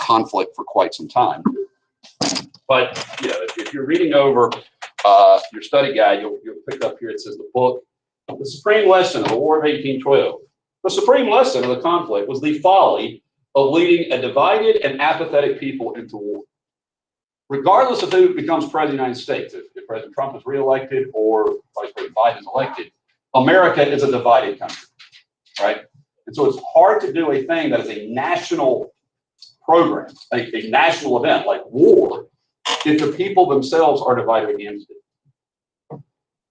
conflict for quite some time. But you know, if you're reading over your study guide, you'll pick up here, it says the book, The Supreme Lesson of the War of 1812. The supreme lesson of the conflict was the folly of leading a divided and apathetic people into war. Regardless of who becomes president of the United States, if President Trump is reelected or Vice President Biden is elected, America is a divided country, right? And so it's hard to do a thing that is a national program, a national event like war, if the people themselves are divided against it.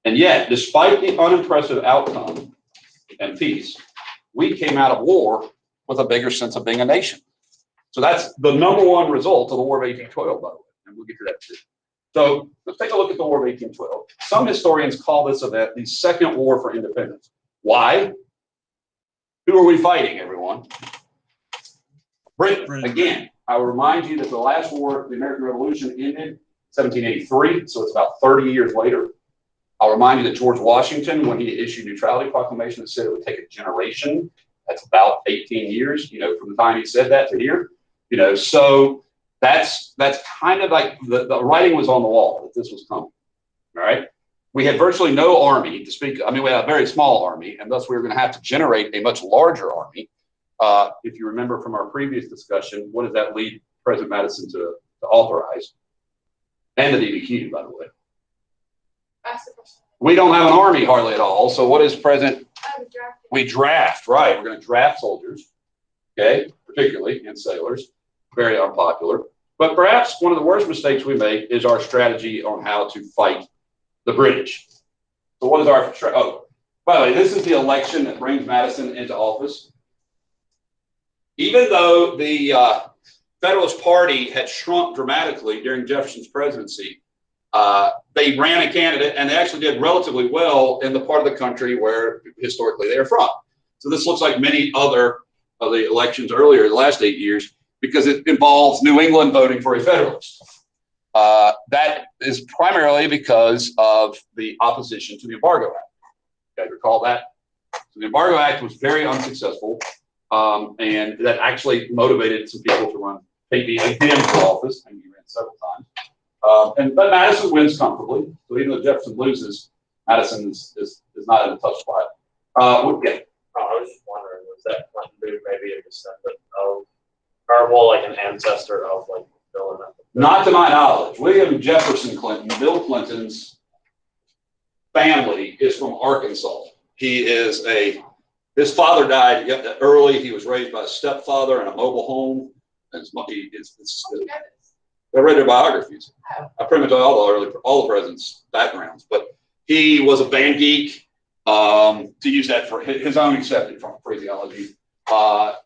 And yet, despite the unimpressive outcome and peace, we came out of war with a bigger sense of being a nation. So that's the number one result of the War of 1812, by the way, and we'll get to that too. So let's take a look at the War of 1812. Some historians call this event the Second War for Independence. Why? Who are we fighting, everyone? Britain. Again, I will remind you that the last war, the American Revolution, ended 1783, so it's about 30 years later. I'll remind you that George Washington, when he issued Neutrality Proclamation, said it would take a generation. That's about 18 years, you know, from the time he said that to here. You know, so that's kind of like the writing was on the wall that this was coming. All right. We had virtually no army to speak. I mean, we had a very small army, and thus we were going to have to generate a much larger army. If you remember from our previous discussion, what does that lead President Madison to authorize? And the DBQ, by the way. We don't have an army hardly at all. So what is President? We draft, right. We're going to draft soldiers, okay, particularly and sailors. Very unpopular. But perhaps one of the worst mistakes we make is our strategy on how to fight the British. So what is our, oh, by the way, this is the election that brings Madison into office. Even though the Federalist Party had shrunk dramatically during Jefferson's presidency, they ran a candidate and they actually did relatively well in the part of the country where historically they are from. So this looks like many other of the elections earlier, the last 8 years, because it involves New England voting for a Federalist. That is primarily because of the opposition to the Embargo Act. You guys recall that? So the Embargo Act was very unsuccessful, and that actually motivated some people to run maybe again for office. I mean, he ran several times. But Madison wins comfortably. So even though Jefferson loses, Madison is not in a tough spot. Yeah. I was just wondering, was that Clinton maybe a descendant of, or more like an ancestor of like Bill and Not to my knowledge. William Jefferson Clinton, Bill Clinton's family is from Arkansas. He is his father died early. He was raised by a stepfather in a mobile home. I read their biographies. I pretty much all the presidents' backgrounds, but he was a band geek. To use that for his own accepted phraseology.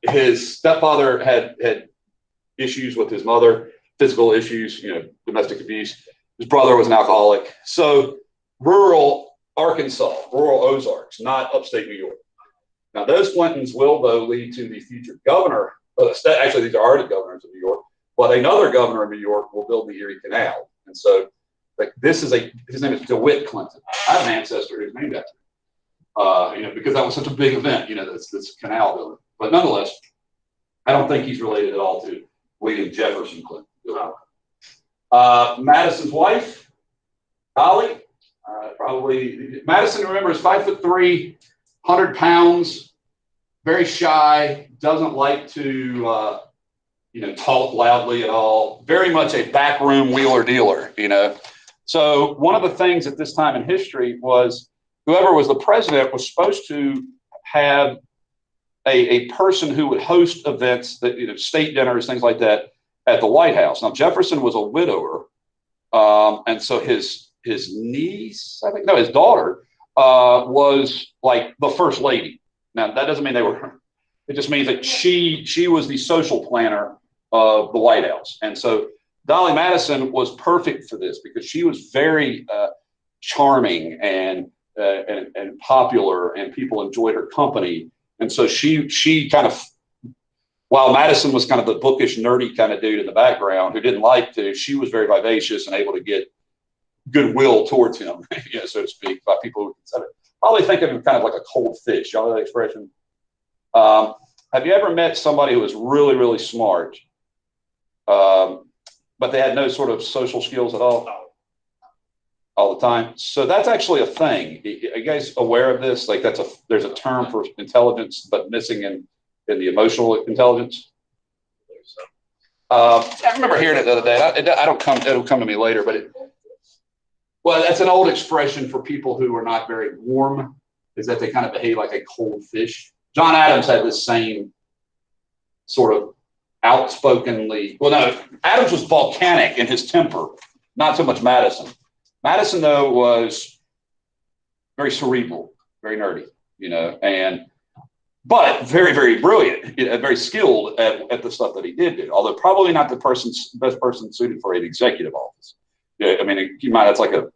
His stepfather had issues with his mother, physical issues, you know, domestic abuse. His brother was an alcoholic. So rural Arkansas, rural Ozarks, not upstate New York. Now those Clintons will, though, lead to the future governor. Actually, these are already governors of New York. But another governor of New York will build the Erie Canal. And so like this is his name is DeWitt Clinton. I have an ancestor who's named after him. You know, because that was such a big event, you know, this canal building. But nonetheless, I don't think he's related at all to William Jefferson Clinton. Madison's wife, Dolly, probably Madison, remember, is 5'3", 100 pounds, very shy, doesn't like to you know, talk loudly at all, very much a backroom wheeler dealer, you know. So one of the things at this time in history was whoever was the president was supposed to have a person who would host events, that, you know, state dinners, things like that, at the White House. Now, Jefferson was a widower, and so his niece, I think, no, his daughter, was like the first lady. Now, that doesn't mean they were, it just means that she was the social planner of the White House. And so Dolly Madison was perfect for this because she was very charming and popular, and people enjoyed her company. And so she kind of, while Madison was kind of the bookish, nerdy kind of dude in the background who didn't like to, she was very vivacious and able to get goodwill towards him, you know, so to speak, by people who consider it. Probably think of him kind of like a cold fish. Y'all know that expression? Have you ever met somebody who was really, really smart but they had no sort of social skills at all the time. So that's actually a thing. Are you guys aware of this? Like there's a term for intelligence, but missing in the emotional intelligence. I remember hearing it the other day. It'll come to me later, but well, that's an old expression for people who are not very warm, is that they kind of behave like a cold fish. John Adams had this same sort of outspokenly, well, no, Adams was volcanic in his temper, not so much Madison. Madison, though, was very cerebral, very nerdy, but very, very brilliant, very skilled at the stuff that he did do, although probably not the best person suited for an executive office. I mean, keep in mind, that's like a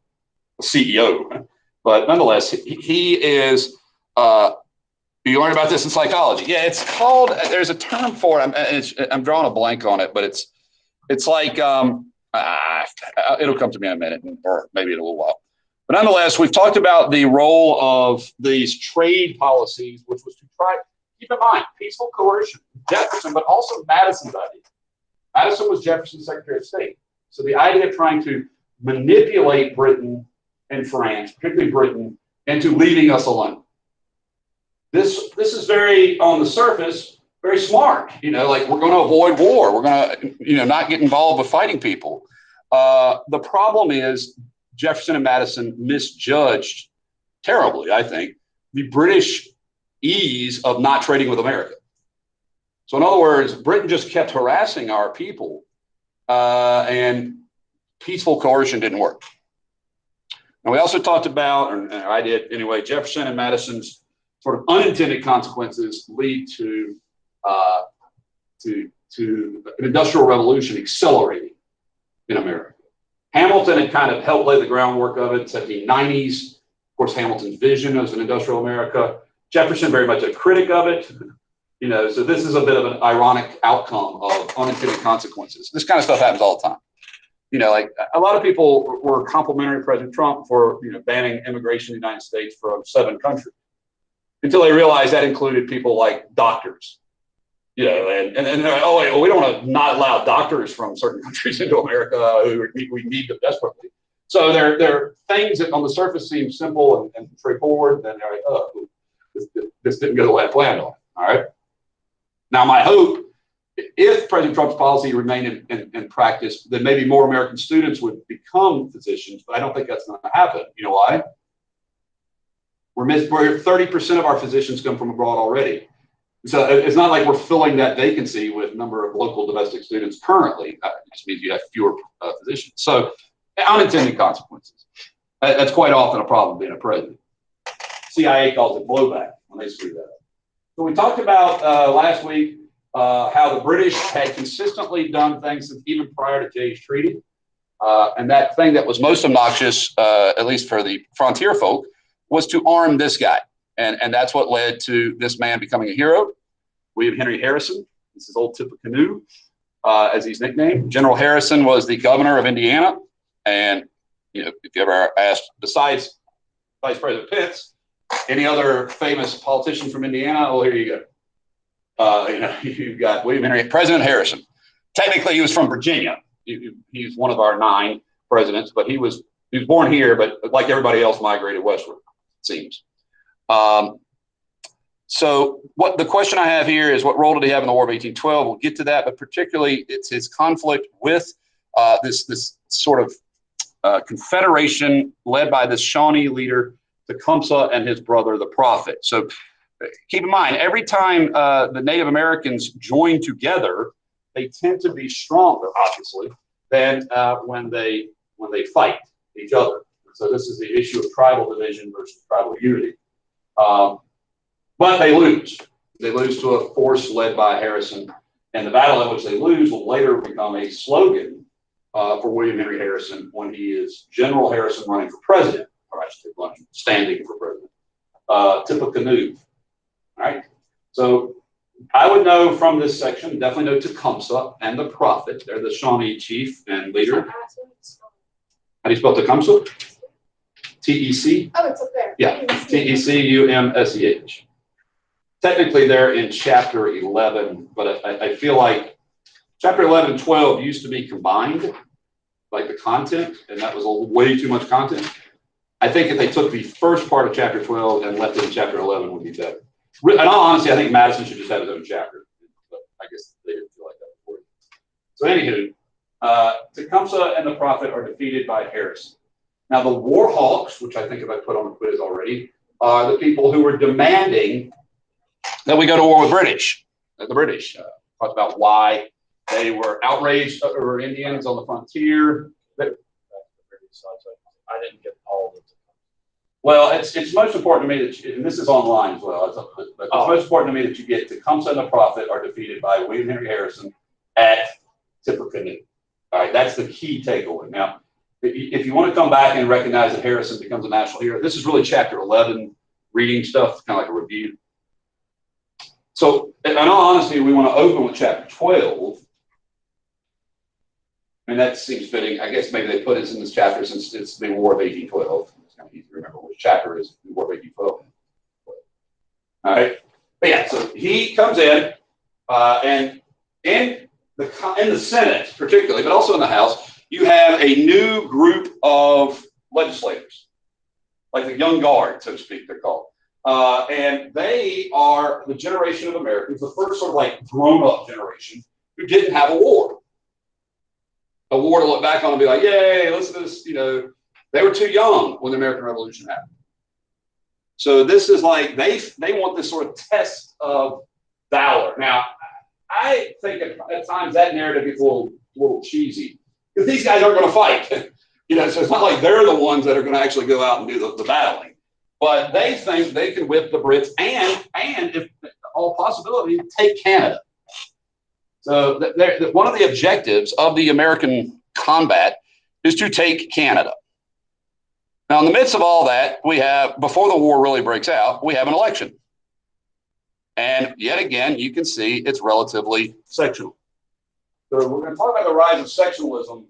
CEO, but nonetheless, he is, you learn about this in psychology. Yeah, it's called, there's a term for it. I'm drawing a blank on it, but it's like, it'll come to me in a minute, or maybe in a little while. But nonetheless, we've talked about the role of these trade policies, which was to try, keep in mind, peaceful coercion, Jefferson, but also Madison's idea. Madison was Jefferson's Secretary of State. So the idea of trying to manipulate Britain and France, particularly Britain, into leaving us alone. This is very, on the surface, very smart. Like we're going to avoid war. We're going to, not get involved with fighting people. The problem is Jefferson and Madison misjudged terribly, I think, the British ease of not trading with America. So in other words, Britain just kept harassing our people, and peaceful coercion didn't work. And we also talked about, or I did anyway, Jefferson and Madison's sort of unintended consequences lead to an industrial revolution accelerating in America. Hamilton had kind of helped lay the groundwork of it in the 1790s. Of course, Hamilton's vision was an industrial America. Jefferson very much a critic of it. So this is a bit of an ironic outcome of unintended consequences. This kind of stuff happens all the time. Like a lot of people were complimentary to President Trump for banning immigration in the United States from 7 countries, until they realized that included people like doctors. And they're like, oh, wait, well, we don't want to not allow doctors from certain countries into America who we need them desperately. So there are things that on the surface seem simple and straightforward. Then they're like, oh, this didn't go the way I planned on. All right. Now, my hope, if President Trump's policy remained in practice, then maybe more American students would become physicians, but I don't think that's going to happen. You know why? We're 30% of our physicians come from abroad already. So it's not like we're filling that vacancy with number of local domestic students currently. It just means you have fewer physicians. So unintended consequences. That's quite often a problem being a president. CIA calls it blowback when they screw that up. So we talked about last week how the British had consistently done things since even prior to today's treaty. And that thing that was most obnoxious, at least for the frontier folk, was to arm this guy. And that's what led to this man becoming a hero. William Henry Harrison. This is old Tippecanoe, as he's nicknamed. General Harrison was the governor of Indiana. And, if you ever asked, besides Vice President Pence, any other famous politician from Indiana? Well, here you go. You've got William Henry, President Harrison. Technically, he was from Virginia. He's one of our 9 presidents, but he was born here, but like everybody else, migrated westward, it seems. So what the question I have here is, what role did he have in the War of 1812? We'll get to that, but particularly it's his conflict with this sort of confederation led by this Shawnee leader, Tecumseh, and his brother, the Prophet. So keep in mind, every time the Native Americans join together, they tend to be stronger, obviously, than when they fight each other. So this is the issue of tribal division versus tribal unity. But they lose. They lose to a force led by Harrison. And the battle in which they lose will later become a slogan for William Henry Harrison when he is General Harrison running for president, or I should say standing for president. Tippecanoe. All right. So I would know from this section, definitely know Tecumseh and the Prophet. They're the Shawnee chief and leader. How do you spell Tecumseh? T-E-C? Oh, it's up there. Yeah, T-E-C-U-M-S-E-H. Technically, they're in chapter 11, but I feel like Chapter 11 and 12 used to be combined, like the content, and that was way too much content. I think if they took the first part of chapter 12 and left it in chapter 11 would be better. In all honesty, I think Madison should just have his own chapter, but I guess they didn't feel like that before. So anywho, Tecumseh and the Prophet are defeated by Harrison. Now the War Hawks, which I think I put on the quiz already, are the people who were demanding that we go to war with the British. Talked about why they were outraged over Indians on the frontier. I didn't get all of it. Well, it's most important to me that, and this is online as well, but it's most important to me that you get Tecumseh and the Prophet are defeated by William Henry Harrison at Tippecanoe. All right, that's the key takeaway. Now, if you want to come back and recognize that Harrison becomes a national hero, this is really chapter 11 reading stuff, kind of like a review. So, in all honesty, we want to open with chapter 12. And that seems fitting. I guess maybe they put it in this chapter since it's the War of 1812. It's kind of easy to remember which chapter is the War of 1812. All right. But yeah, so he comes in, and in the Senate particularly, but also in the House, you have a new group of legislators, like the young guard, so to speak, they're called. And they are the generation of Americans, the first sort of like grown-up generation who didn't have a war. A war to look back on and be like, yay, listen to this, they were too young when the American Revolution happened. So this is like, they want this sort of test of valor. Now, I think at times that narrative gets a little cheesy because these guys aren't going to fight. So it's not like they're the ones that are going to actually go out and do the battling. But they think they can whip the Brits and if all possibility, take Canada. So one of the objectives of the American combat is to take Canada. Now, in the midst of all that, we have, before the war really breaks out, we have an election. And yet again, you can see it's relatively sectional. So we're going to talk about the rise of sectionalism,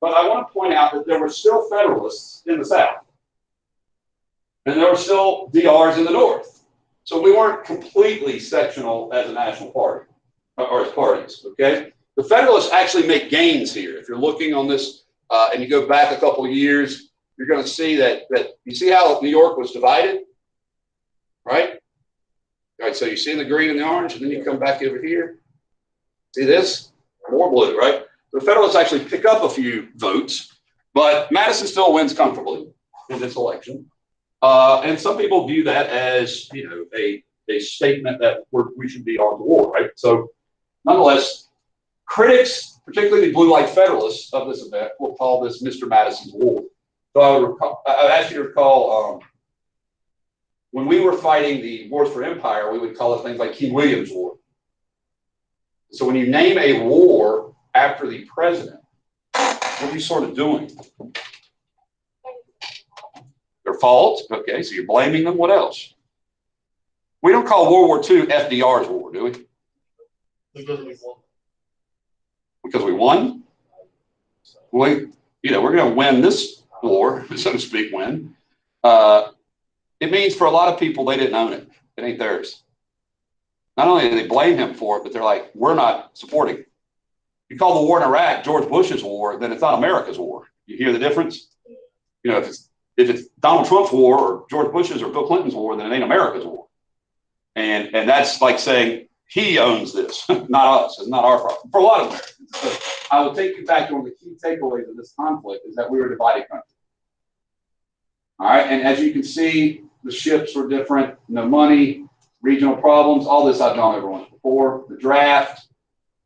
but I want to point out that there were still Federalists in the South. And there were still DRs in the North. So we weren't completely sectional as a national party. Or as parties, okay? The Federalists actually make gains here. If you're looking on this and you go back a couple of years, you're going to see that you see how New York was divided, right? All right, so you see the green and the orange, and then you come back over here. See this? More blue, right? The Federalists actually pick up a few votes, but Madison still wins comfortably in this election. And some people view that as, a statement that we should be on the war, right? So nonetheless, critics, particularly the blue light Federalists of this event, will call this Mr. Madison's War. So I would ask you to recall when we were fighting the wars for empire, we would call it things like King William's War. So when you name a war after the president, what are you sort of doing? Their fault. Okay, so you're blaming them. What else? We don't call World War II FDR's war, do we? Because we won. Because we won? We're going to win this war, so to speak, win. It means for a lot of people, they didn't own it. It ain't theirs. Not only do they blame him for it, but they're like, we're not supporting it. You call the war in Iraq George Bush's war, then it's not America's war. You hear the difference? If it's Donald Trump's war or George Bush's or Bill Clinton's war, then it ain't America's war. And that's like saying he owns this, not us. It's not our problem. For a lot of Americans. So I will take you back to one of the key takeaways of this conflict is that we were a divided country. All right, and as you can see, the ships were different, no money, regional problems, all this I've gone over once before, the draft.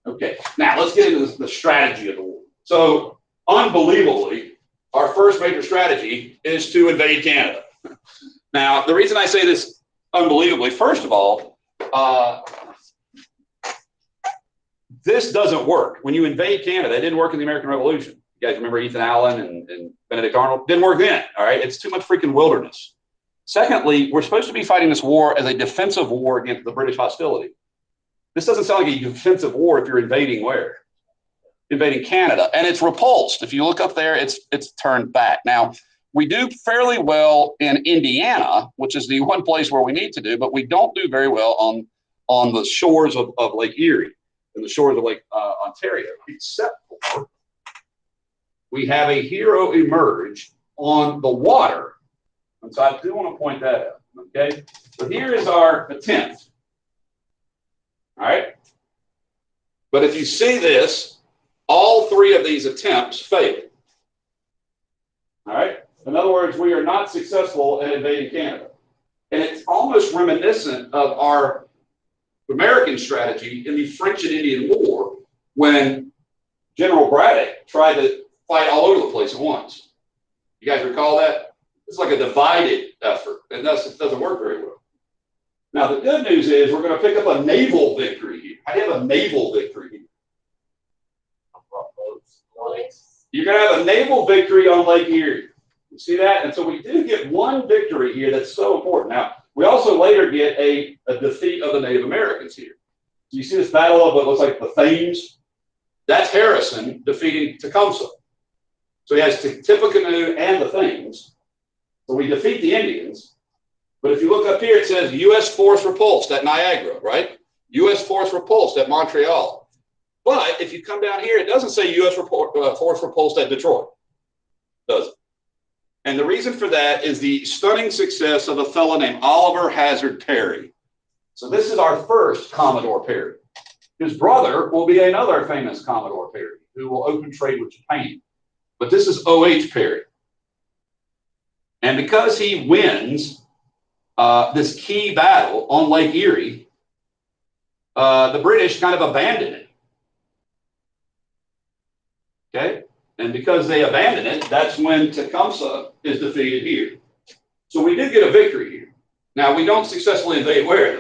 Okay, now let's get into the strategy of the war. So, unbelievably, our first major strategy is to invade Canada. Now, the reason I say this unbelievably, first of all, this doesn't work. When you invade Canada, it didn't work in the American Revolution. You guys remember Ethan Allen and Benedict Arnold? Didn't work then, all right? It's too much freaking wilderness. Secondly, we're supposed to be fighting this war as a defensive war against the British hostility. This doesn't sound like a defensive war if you're invading where? Invading Canada. And it's repulsed. If you look up there, it's turned back. Now, we do fairly well in Indiana, which is the one place where we need to do, but we don't do very well on the shores of Lake Erie. in the shores of Lake Ontario, except for we have a hero emerge on the water. And so I do want to point that out, okay? So here is our attempt, all right? But if you see this, all three of these attempts failed, all right? In other words, we are not successful in invading Canada. And it's almost reminiscent of our American strategy in the French and Indian War when General Braddock tried to fight all over the place at once. You guys recall that? It's like a divided effort, and thus it doesn't work very well. Now, the good news is we're going to pick up a naval victory here. I have a naval victory here. You're going to have a naval victory on Lake Erie. You see that? And so we do get one victory here that's so important. Now, we also later get a defeat of the Native Americans here. So you see this battle of what looks like the Thames? That's Harrison defeating Tecumseh. So he has Tippecanoe and the Thames. So we defeat the Indians. But if you look up here, it says U.S. force repulsed at Niagara, right? U.S. force repulsed at Montreal. But if you come down here, it doesn't say U.S. force repulsed at Detroit. Does it? And the reason for that is the stunning success of a fellow named Oliver Hazard Perry. So this is our first Commodore Perry. His brother will be another famous Commodore Perry who will open trade with Japan. But this is O.H. Perry. And because he wins this key battle on Lake Erie, the British kind of abandon it. Okay? And because they abandon it, that's when Tecumseh is defeated here. So we did get a victory here. Now, we don't successfully invade where?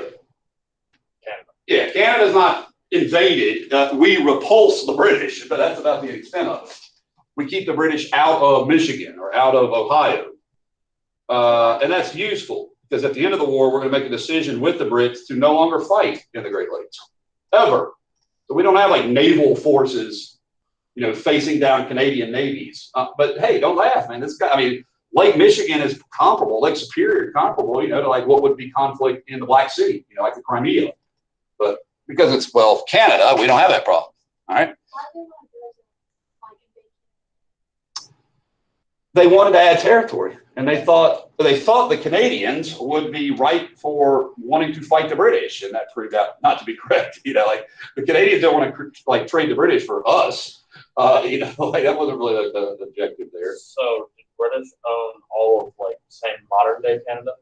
Canada. Yeah, Canada's not invaded. We repulse the British, but that's about the extent of it. We keep the British out of Michigan or out of Ohio. And that's useful because at the end of the war, we're going to make a decision with the Brits to no longer fight in the Great Lakes, ever. So we don't have like naval forces, you know, facing down Canadian navies. But hey, don't laugh, man. This guy, I mean, Lake Michigan is comparable, Lake Superior comparable, you know, to like what would be conflict in the Black Sea, you know, like the Crimea. But because it's, well, Canada, we don't have that problem. All right. They wanted to add territory, and they thought the Canadians would be ripe for wanting to fight the British, and that proved out not to be correct. You know, like the Canadians don't want to like trade the British for us. You know, like that wasn't really the objective there. So did British own all of like same modern day Canada?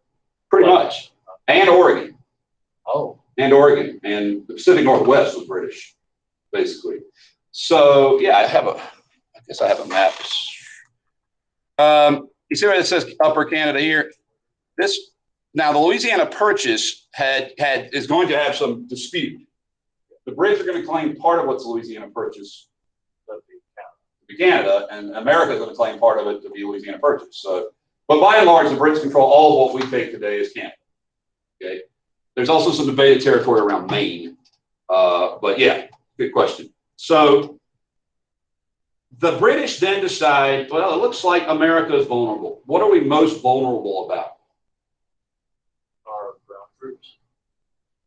Pretty much, and Oregon. Oh, and Oregon, and the Pacific Northwest was British, basically. So yeah, I guess I have a map. You see where it says Upper Canada here? Now the Louisiana Purchase is going to have some dispute. The Brits are going to claim part of what's Louisiana Purchase to be Canada, and America is going to claim part of it to be Louisiana Purchase. So, but by and large, the Brits control all of what we take today as Canada. Okay. There's also some debated territory around Maine, but yeah, good question. So the British then decide, well, it looks like America is vulnerable. What are we most vulnerable about? Our ground troops.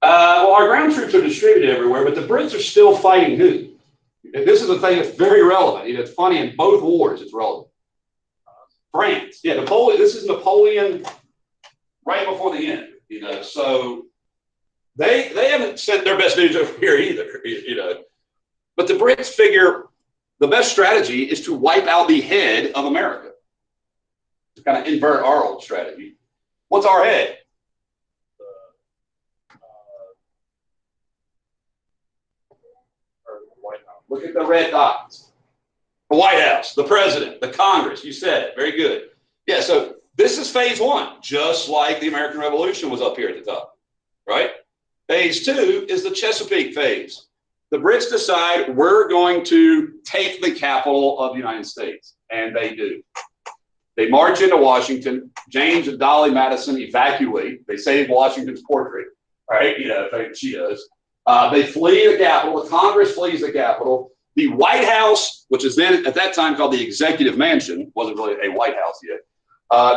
Well, our ground troops are distributed everywhere, but the Brits are still fighting who? This is a thing that's very relevant. You know, it's funny, in both wars, it's relevant. France. Yeah, Napoleon. This is Napoleon right before the end, you know, so they haven't sent their best news over here either, you know. But the Brits figure the best strategy is to wipe out the head of America. To kind of invert our old strategy. What's our head? White House. Look at the red dots. The White House, the president, the Congress. You said it. Very good. Yeah, so this is phase one, just like the American Revolution was up here at the top, right? Phase two is the Chesapeake phase. The Brits decide we're going to take the capital of the United States, and they do. They march into Washington. James and Dolly Madison evacuate. They save Washington's portrait, right? You know, she does. They flee the Capitol. The Congress flees the Capitol. The White House, which is then at that time called the Executive Mansion, wasn't really a White House yet.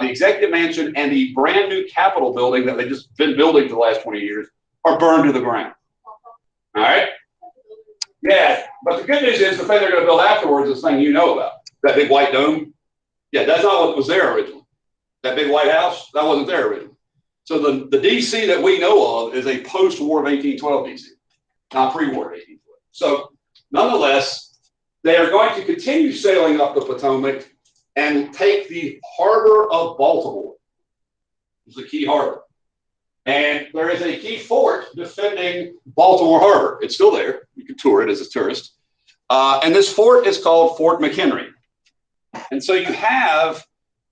The Executive Mansion and the brand new Capitol building that they've just been building for the last 20 years are burned to the ground. All right. Yeah, but the good news is the thing they're going to build afterwards is the thing you know about. That big white dome. Yeah, that's not what was there originally. That big White House, that wasn't there originally. So the DC that we know of is a post-war of 1812 DC, not pre-war of 1812. So nonetheless, they are going to continue sailing up the Potomac and take the harbor of Baltimore. It's the key harbor. And there is a key fort defending Baltimore Harbor. It's still there. You can tour it as a tourist. And this fort is called Fort McHenry. And so you have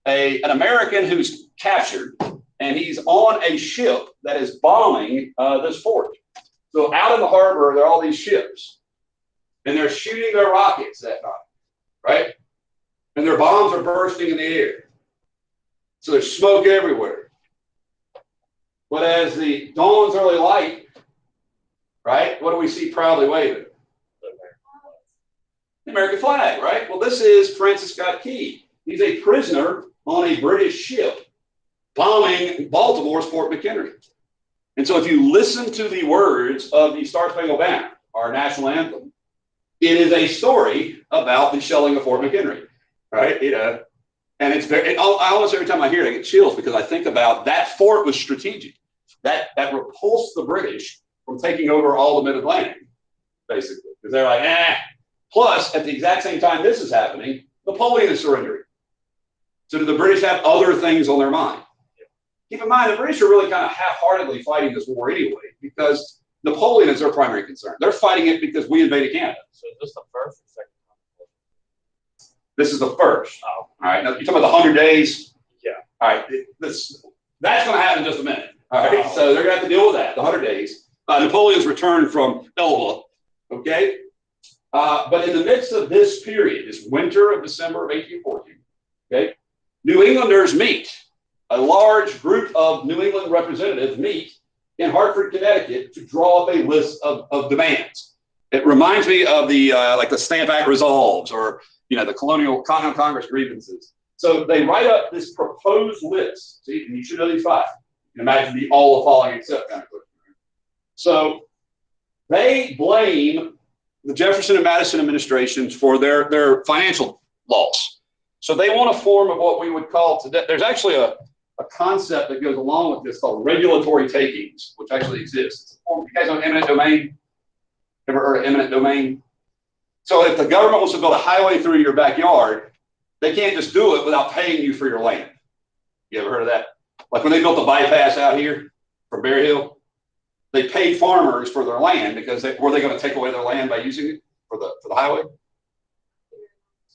an American who's captured, and he's on a ship that is bombing this fort. So out in the harbor, there are all these ships, and they're shooting their rockets that night, right? And their bombs are bursting in the air. So there's smoke everywhere. But as the dawn's early light, right, what do we see proudly waving? The American flag, right? Well, this is Francis Scott Key. He's a prisoner on a British ship bombing Baltimore's Fort McHenry. And so if you listen to the words of the Star Spangled Banner, our national anthem, it is a story about the shelling of Fort McHenry, right? And it's very, almost every time I hear it, I get chills because I think about that fort was strategic. That repulsed the British from taking over all the mid-Atlantic, basically. Because they're like, eh. Plus, at the exact same time this is happening, Napoleon is surrendering. So do the British have other things on their mind? Keep in mind, the British are really kind of half-heartedly fighting this war anyway, because Napoleon is their primary concern. They're fighting it because we invaded Canada. So is this the first or second time? This is the first. Oh. All right. Now, you're talking about the 100 days? Yeah. All right. That's going to happen in just a minute. All right. So they're going to have to deal with that, the 100 days. Napoleon's return from Elba. Okay. But in the midst of this period, this winter of December of 1814, okay, New Englanders meet. A large group of New England representatives meet in Hartford, Connecticut, to draw up a list of demands. It reminds me of the like the Stamp Act resolves, or the Continental Congress grievances. So they write up this proposed list. See, and you should know these five. You can imagine the all the following except kind of question. So they blame the Jefferson and Madison administrations for their financial loss. So they want a form of what we would call today. There's actually a concept that goes along with this called regulatory takings, which actually exists. It's a form, you guys know eminent domain? Ever heard of eminent domain? So if the government wants to build a highway through your backyard, they can't just do it without paying you for your land. You ever heard of that? Like when they built the bypass out here from Bear Hill, they paid farmers for their land because were they going to take away their land by using it for the highway?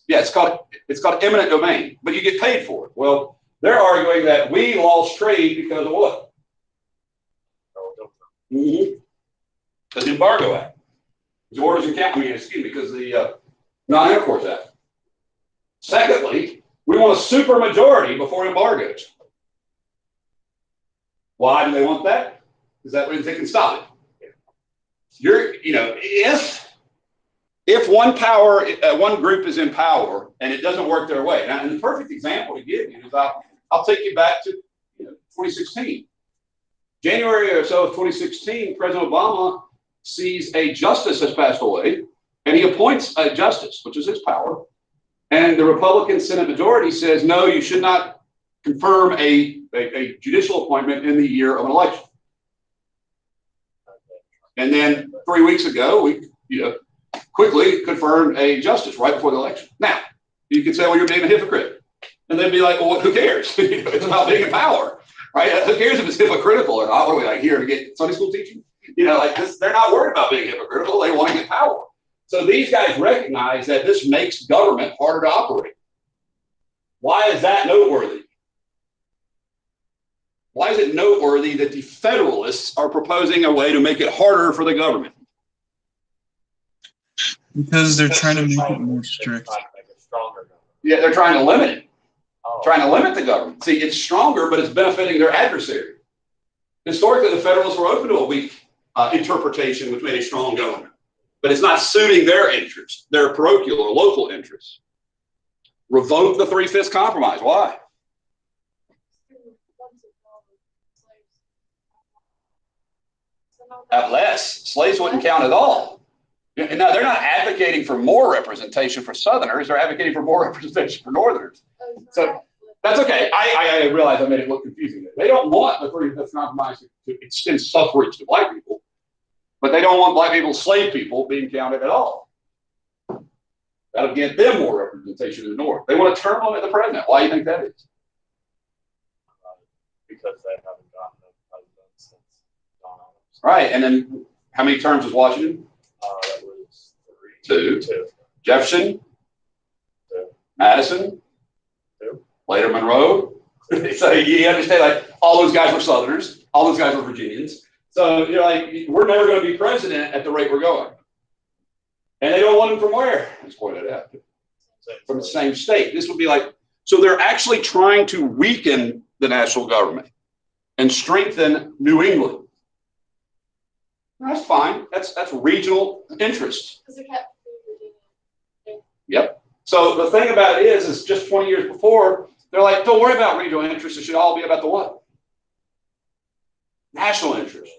Yeah, it's called eminent domain, but you get paid for it. Well, they're arguing that we lost trade because of what? Because the Embargo Act. The Orders and because the Non-Intercourse Act. Secondly, we want a supermajority before embargoes. Why do they want that? Because that way they can stop it. If one group is in power and it doesn't work their way. Now, and the perfect example to give you is I'll take you back to 2016. January or so of 2016, President Obama sees a justice has passed away, and he appoints a justice, which is his power. And the Republican Senate majority says, no, you should not confirm a judicial appointment in the year of an election. And then 3 weeks ago, we quickly confirmed a justice right before the election. Now, you could say, well, you're being a hypocrite. And they'd be like, well, who cares? It's about being in power, right? Who cares if it's hypocritical or not? What are we like here to get Sunday school teaching? Like this, they're not worried about being hypocritical. They want to get power. So these guys recognize that this makes government harder to operate. Why is that noteworthy? Why is it noteworthy that the Federalists are proposing a way to make it harder for the government? Because they're trying to make it more strict. Yeah, they're trying to limit it. Trying to limit the government. See, it's stronger, but it's benefiting their adversary. Historically, the Federalists were open to a weak interpretation, which made a strong government. But it's not suiting their interests, their parochial or local interests. Revoke the 3/5 compromise. Why? At less. Slaves wouldn't count at all. And now they're not advocating for more representation for Southerners. They're advocating for more representation for Northerners. So that's okay. I realize I made it look confusing. They don't want the Freedom That's Compromise to extend suffrage to black people, but they don't want black people, slave people, being counted at all. That'll get them more representation in the North. They want to term limit the president. Why do you think that is? Because they haven't gotten a president since John Adams. Right, and then how many terms was Washington? That was three. Two. Jefferson? Two. Madison? Two. Later Monroe? So you understand, like, all those guys were Southerners. All those guys were Virginians. So you're like, we're never going to be president at the rate we're going. And they don't want him from where? Let's point it out. From the same state. This would be like, so they're actually trying to weaken the national government and strengthen New England. That's fine. That's regional interest. Yep. So the thing about it is just 20 years before, they're like, don't worry about regional interests. It should all be about the what? National interest.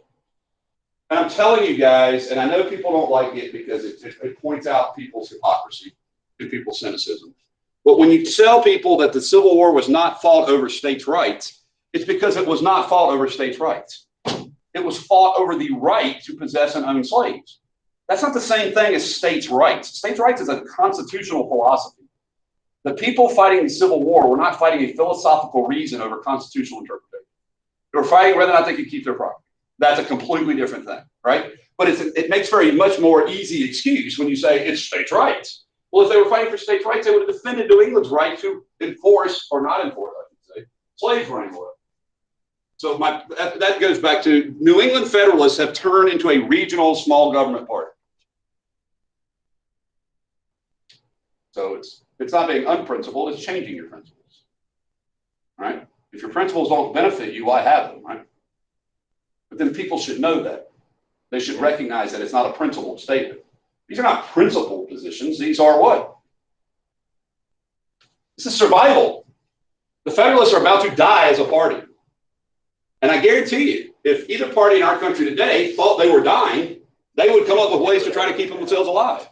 And I'm telling you guys, and I know people don't like it because it points out people's hypocrisy and people's cynicism. But when you tell people that the Civil War was not fought over states' rights, it's because it was not fought over states' rights. It was fought over the right to possess and own slaves. That's not the same thing as states' rights. States' rights is a constitutional philosophy. The people fighting the Civil War were not fighting a philosophical reason over constitutional interpretation. They were fighting whether or not they could keep their property. That's a completely different thing, right? But it makes very much more easy excuse when you say it's states' rights. Well, if they were fighting for states' rights, they would have defended New England's right to enforce, or not enforce, I should say, slave running law. So that goes back to New England Federalists have turned into a regional small government party. So it's not being unprincipled, it's changing your principles, right? If your principles don't benefit you, why have them, right? But then people should know that. They should recognize that it's not a principled statement. These are not principled positions. These are what? This is survival. The Federalists are about to die as a party. And I guarantee you, if either party in our country today thought they were dying, they would come up with ways to try to keep themselves alive.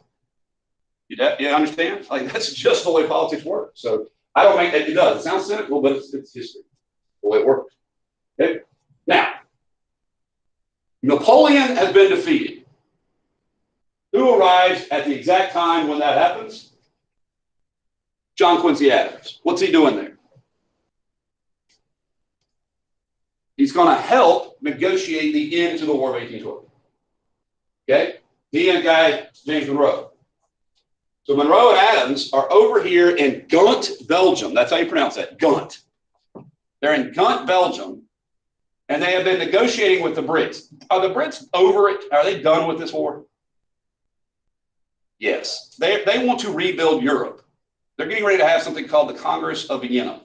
You understand? Like, that's just the way politics works. So I don't make it does. It sounds cynical, but it's history. The way it works. Okay? Now, Napoleon has been defeated. Who arrives at the exact time when that happens? John Quincy Adams. What's he doing there? He's going to help negotiate the end to the War of 1812. Okay? He and a guy, James Monroe. So Monroe and Adams are over here in Ghent, Belgium. That's how you pronounce that, Ghent. They're in Ghent, Belgium, and they have been negotiating with the Brits. Are the Brits over it? Are they done with this war? Yes. They want to rebuild Europe. They're getting ready to have something called the Congress of Vienna.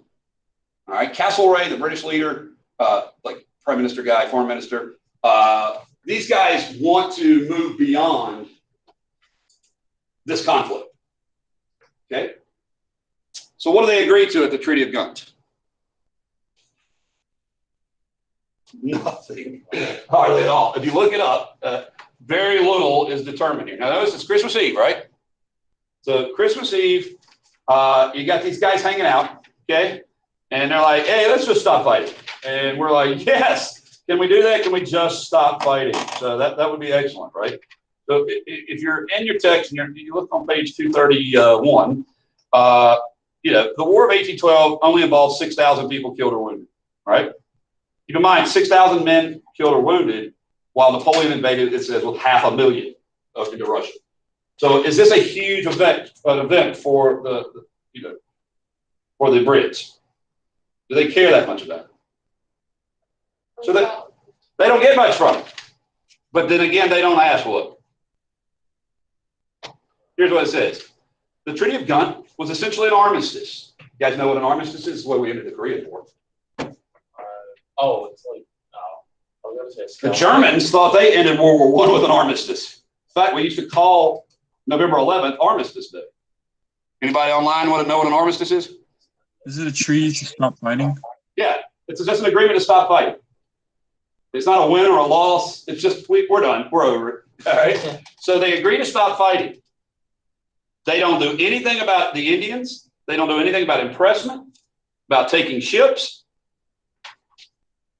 All right, Castlereagh, the British leader, like prime minister guy, foreign minister, these guys want to move beyond this conflict. Okay? So what do they agree to at the Treaty of Ghent? Nothing. Hardly at all. If you look it up, very little is determined here. Now, notice it's Christmas Eve, right? So Christmas Eve, you got these guys hanging out, okay? And they're like, hey, let's just stop fighting. And we're like, yes. Can we do that? Can we just stop fighting? So that would be excellent, right? So if you're in your text and you look on page 231, the War of 1812 only involved 6,000 people killed or wounded, right? Keep in mind, 6,000 men killed or wounded, while Napoleon invaded, it says, with 500,000 into Russia. So is this a huge event for for the Brits? Do they care that much about it? So they don't get much from it. But then again, they don't ask what. Here's what it says. The Treaty of Ghent was essentially an armistice. You guys know what an armistice is? It's what we ended the Korean War. It's like, I was going to say, the Germans thought they ended World War I with an armistice. In fact, we used to call November 11th Armistice Day. Anybody online want to know what an armistice is? Is it a treaty to stop fighting? Yeah, it's just an agreement to stop fighting. It's not a win or a loss. It's just we're done. We're over it. All right. So they agree to stop fighting. They don't do anything about the Indians. They don't do anything about impressment, about taking ships.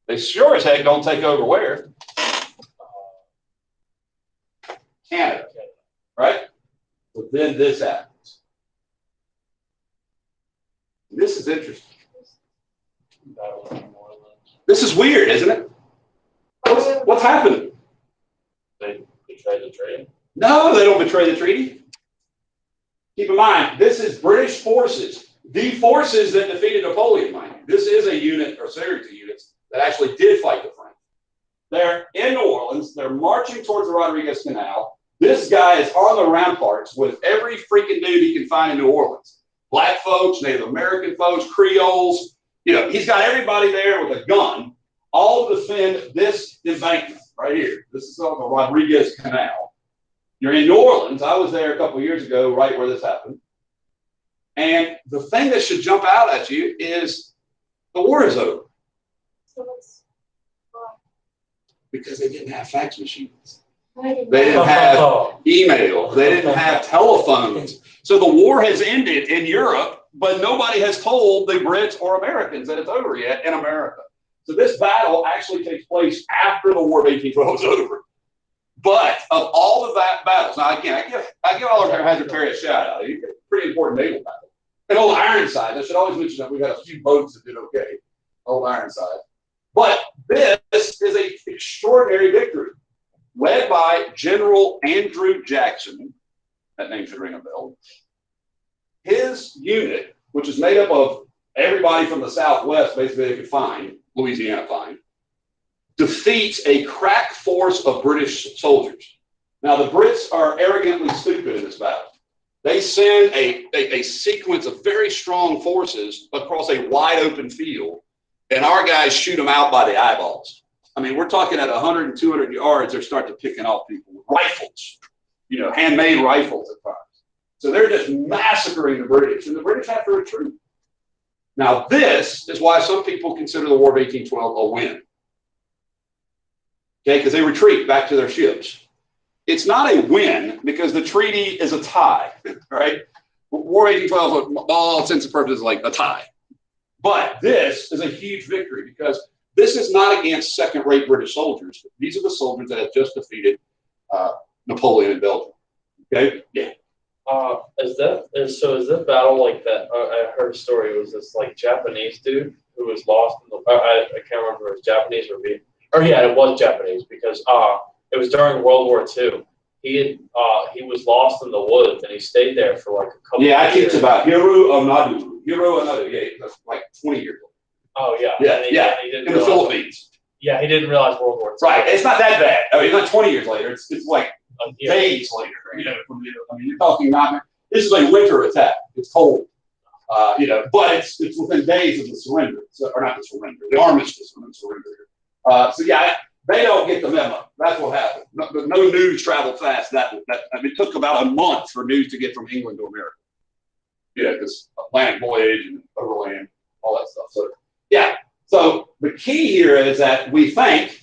They sure as heck don't take over where? Canada. Right? But then this happens. This is interesting. This is weird, isn't it? What's happening? They betray the treaty? No, they don't betray the treaty. Keep in mind, this is British forces. The forces that defeated Napoleon, mind you. This is a unit or series of units that actually did fight the French. They're in New Orleans. They're marching towards the Rodriguez Canal. This guy is on the ramparts with every freaking dude he can find in New Orleans. Black folks, Native American folks, Creoles. You know, he's got everybody there with a gun, all to defend this embankment right here. This is on the Rodriguez Canal. You're in New Orleans. I was there a couple of years ago, right where this happened. And the thing that should jump out at you is the war is over. Because they didn't have fax machines. They didn't have email. They didn't have telephones. So the war has ended in Europe, but nobody has told the Brits or Americans that it's over yet in America. So this battle actually takes place after the War of 1812 is over. But of all the battles, now again, I give Oliver Hazard Perry a shout out. He's a pretty important naval battle. And Old Ironside, I should always mention that we got a few boats that did okay. Old Ironside. But this is an extraordinary victory led by General Andrew Jackson. That name should ring a bell. His unit, which is made up of everybody from the Southwest, basically they could find, Louisiana find, defeats a crack force of British soldiers. Now, the Brits are arrogantly stupid in this battle. They send a sequence of very strong forces across a wide open field, and our guys shoot them out by the eyeballs. I mean, we're talking at 100 and 200 yards, they're starting to picking off people with rifles, you know, handmade rifles at times. So they're just massacring the British, and the British have to retreat. Now, this is why some people consider the War of 1812 a win. Okay, because they retreat back to their ships. It's not a win because the treaty is a tie, right? War of 1812, for all intents and purposes, is like a tie. But this is a huge victory because this is not against second-rate British soldiers. These are the soldiers that have just defeated Napoleon in Belgium. Okay? Yeah. Is this battle like that? I heard a story. It was this like Japanese dude who was lost in the. I can't remember if it was Japanese or Vietnamese. Or yeah, it was Japanese because it was during World War II. He was lost in the woods and he stayed there for like a couple. Yeah, of years. I teach about Hiro Onadu. Yeah, that's like 20 years old. Oh yeah. Yeah. In the Philippines. Yeah, he didn't realize World War II. Right. It's not that bad. I mean, it's not 20 years later. It's like days later. You know, I mean, you're talking not. This is a winter attack. It's cold. You know, but it's within days of the surrender, or not the surrender, the armistice when the surrender. So yeah, they don't get the memo. That's what happened. No news traveled fast. I mean, it took about a month for news to get from England to America. Yeah, because Atlantic voyage and overland, all that stuff. So yeah. So the key here is that we think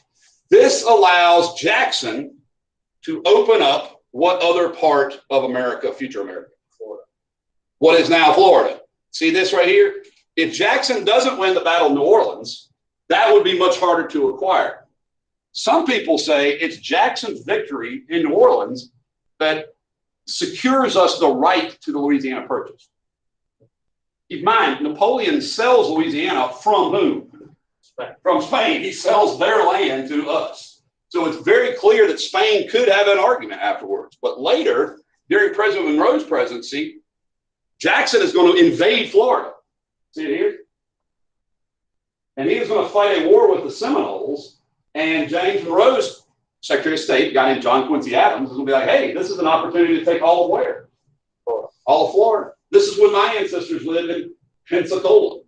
this allows Jackson to open up what other part of America, future America? Florida. What is now Florida? See this right here? If Jackson doesn't win the Battle of New Orleans, that would be much harder to acquire. Some people say it's Jackson's victory in New Orleans that secures us the right to the Louisiana Purchase. Keep in mind, Napoleon sells Louisiana from whom? Spain. From Spain. He sells their land to us. So it's very clear that Spain could have an argument afterwards. But later, during President Monroe's presidency, Jackson is going to invade Florida. See it here? And he is going to fight a war with the Seminoles. And James Monroe's Secretary of State, a guy named John Quincy Adams, is going to be like, hey, this is an opportunity to take all of where? All of Florida. This is when my ancestors lived in Pensacola.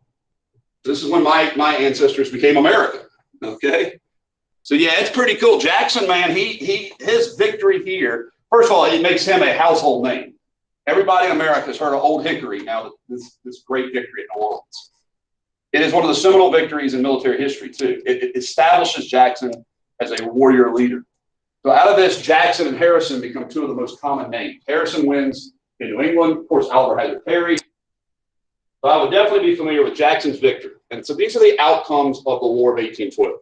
This is when my ancestors became American. Okay? So yeah, it's pretty cool. Jackson, man, his victory here, first of all, it makes him a household name. Everybody in America has heard of Old Hickory now, this great victory at New Orleans. It is one of the seminal victories in military history, too. It establishes Jackson as a warrior leader. So out of this, Jackson and Harrison become two of the most common names. Harrison wins in New England. Of course, Oliver Hazard Perry. So I would definitely be familiar with Jackson's victory. And so these are the outcomes of the War of 1812.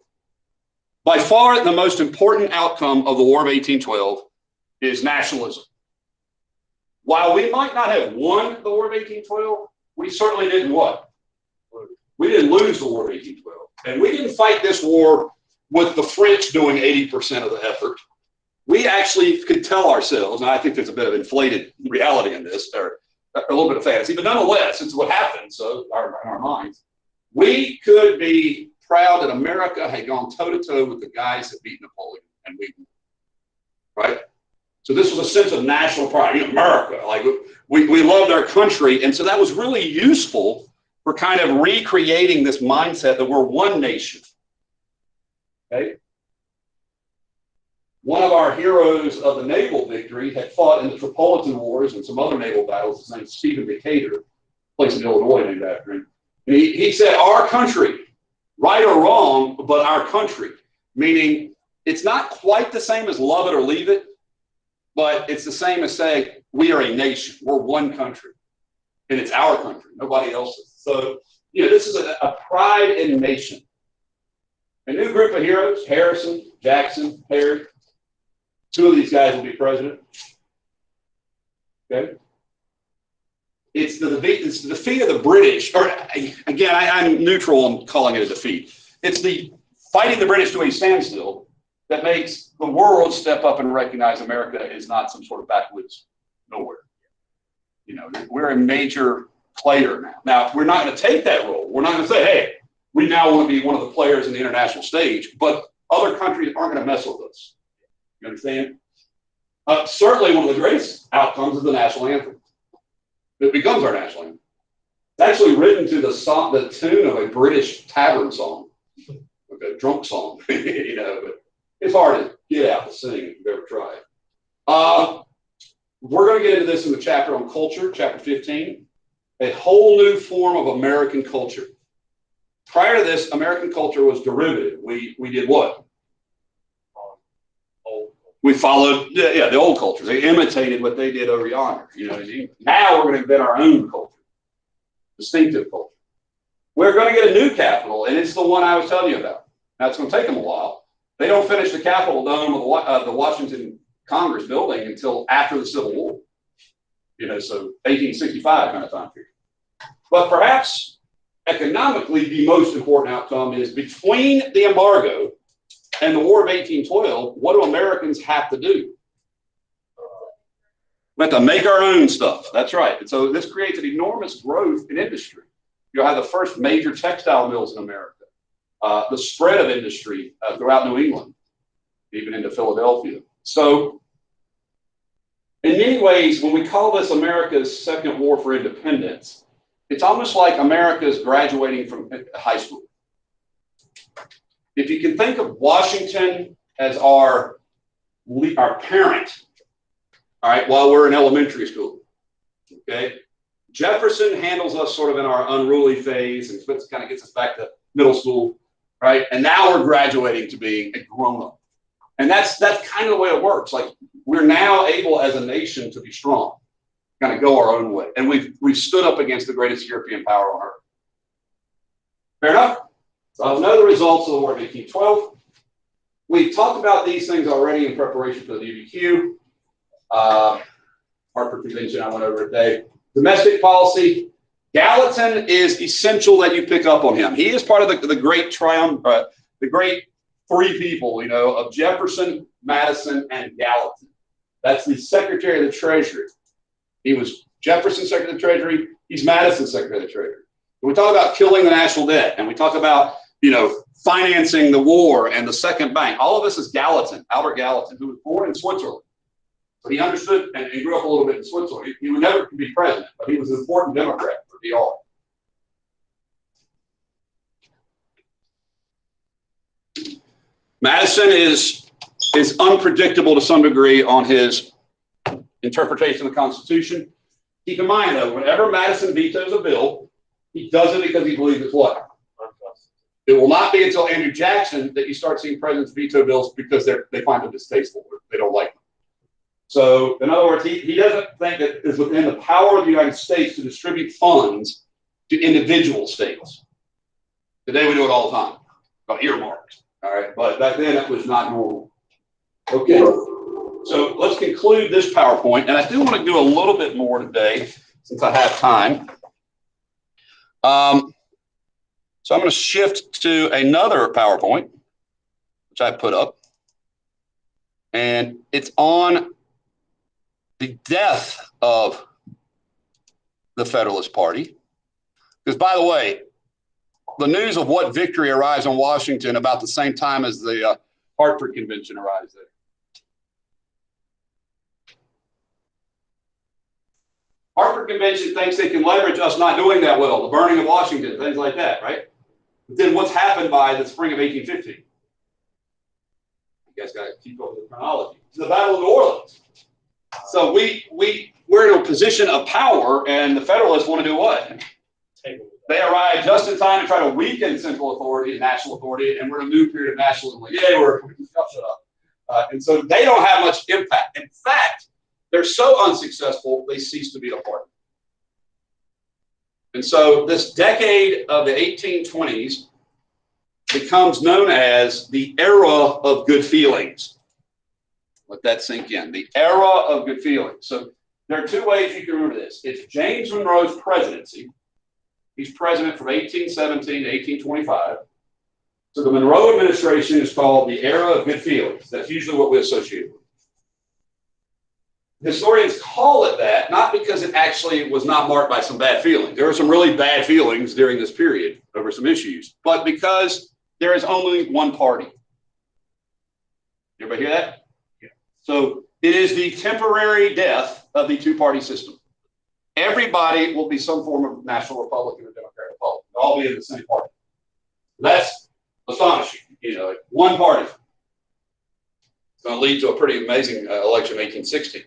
By far, the most important outcome of the War of 1812 is nationalism. While we might not have won the War of 1812, we certainly didn't what? We didn't lose the War of 1812. And we didn't fight this war with the French doing 80% of the effort. We actually could tell ourselves, and I think there's a bit of inflated reality in this, or a little bit of fantasy, but nonetheless, it's what happened, so in our minds. We could be proud that America had gone toe-to-toe with the guys that beat Napoleon, and we, right? So this was a sense of national pride. You know, America, like we loved our country, and so that was really useful for kind of recreating this mindset that we're one nation. Okay. One of our heroes of the naval victory had fought in the Tripolitan Wars and some other naval battles. His name's Stephen Decatur, place in Illinois named after him. And he said, our country, right or wrong, but our country, meaning it's not quite the same as love it or leave it, but it's the same as saying we are a nation. We're one country, and it's our country, nobody else's. So, you know, this is a pride in nation. A new group of heroes, Harrison, Jackson, Perry. Two of these guys will be president. Okay. It's the defeat of the British, or again, I'm neutral on calling it a defeat. It's the fighting the British to a standstill that makes the world step up and recognize America is not some sort of backwoods nowhere. You know, we're a major player now. Now, we're not going to take that role. We're not going to say, hey, we now want to be one of the players in the international stage, but other countries aren't going to mess with us. You understand? Certainly one of the greatest outcomes is the national anthem. It becomes our national anthem. It's actually written to the tune of a British tavern song, like a drunk song, you know, but it's hard to get out to sing if you've ever tried. We're going to get into this in the chapter on culture, chapter 15, a whole new form of American culture. Prior to this, American culture was derivative. We did what? We followed, the old cultures. They imitated what they did over yonder. You know, now we're going to invent our own culture, distinctive culture. We're going to get a new capital, and it's the one I was telling you about. Now, it's going to take them a while. They don't finish the Capitol dome of the Washington Congress building until after the Civil War. You know, so 1865 kind of time period. But perhaps economically, the most important outcome is between the embargo and the War of 1812, what do Americans have to do? We have to make our own stuff. That's right. And so this creates an enormous growth in industry. You'll have the first major textile mills in America, the spread of industry throughout New England, even into Philadelphia. So in many ways, when we call this America's second war for independence, it's almost like America's graduating from high school. If you can think of Washington as our parent, all right, while we're in elementary school, okay? Jefferson handles us sort of in our unruly phase and kind of gets us back to middle school, right? And now we're graduating to being a grown-up. And that's kind of the way it works. Like, we're now able as a nation to be strong, kind of go our own way. And we've stood up against the greatest European power on earth. Fair enough? So I'll know the results of the War of 1812. We've talked about these things already in preparation for the DBQ. Hartford Convention, I went over today. Domestic policy. Gallatin is essential that you pick up on him. He is part of the great triumph, the great three people, you know, of Jefferson, Madison, and Gallatin. That's the Secretary of the Treasury. He was Jefferson's Secretary of the Treasury. He's Madison's Secretary of the Treasury. And we talk about killing the national debt, and we talk about, you know, financing the war and the second bank. All of this is Gallatin, Albert Gallatin, who was born in Switzerland. So he understood and he grew up a little bit in Switzerland. He would never be president, but he was an important Democrat for DR. Madison is unpredictable to some degree on his interpretation of the Constitution. Keep in mind, though, whenever Madison vetoes a bill, he does it because he believes it's what? It will not be until Andrew Jackson that you start seeing presidents veto bills because they find them distasteful. They don't like them. So, in other words, he doesn't think that it's within the power of the United States to distribute funds to individual states. Today we do it all the time, about earmarks. All right, but back then it was not normal. Okay, so let's conclude this PowerPoint, and I do want to do a little bit more today since I have time. So I'm going to shift to another PowerPoint, which I put up, and it's on the death of the Federalist Party. Because, by the way, the news of what victory arrives in Washington about the same time as the Hartford Convention arrives there. Hartford Convention thinks they can leverage us not doing that well, the burning of Washington, things like that, right? But then what's happened by the spring of 1815? You guys got to keep up with the chronology. It's the Battle of New Orleans. So we're in a position of power, and the Federalists want to do what? They arrive just in time to try to weaken central authority and national authority, and we're in a new period of nationalism. Like, yeah, we're shut up. And so they don't have much impact. In fact, they're so unsuccessful, they cease to be a party. And so this decade of the 1820s becomes known as the era of good feelings. Let that sink in. The era of good feelings. So there are two ways you can remember this. It's James Monroe's presidency. He's president from 1817 to 1825. So the Monroe administration is called the era of good feelings. That's usually what we associate with. Historians call it that, not because it actually was not marked by some bad feelings. There were some really bad feelings during this period over some issues, but because there is only one party. Everybody hear that? Yeah. So it is the temporary death of the two-party system. Everybody will be some form of national Republican or Democratic Republican. They'll all be in the same party. That's astonishing. You know, one party. It's going to lead to a pretty amazing election in 1860.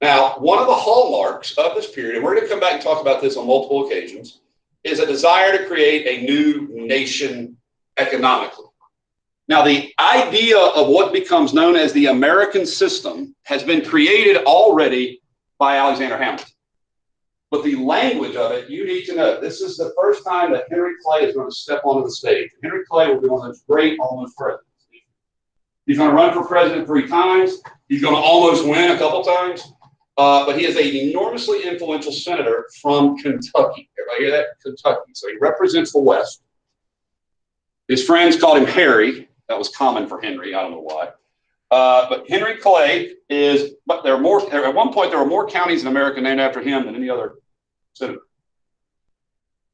Now, one of the hallmarks of this period, and we're going to come back and talk about this on multiple occasions, is a desire to create a new nation economically. Now, the idea of what becomes known as the American system has been created already by Alexander Hamilton. But the language of it, you need to know. This is the first time that Henry Clay is going to step onto the stage. Henry Clay will be one of those great almost presidents. He's going to run for president 3 times. He's going to almost win a couple times. But he is an enormously influential senator from Kentucky. Everybody hear that? Kentucky. So he represents the West. His friends called him Harry. That was common for Henry. I don't know why. But Henry Clay is, but there are more, at one point there were more counties in America named after him than any other senator.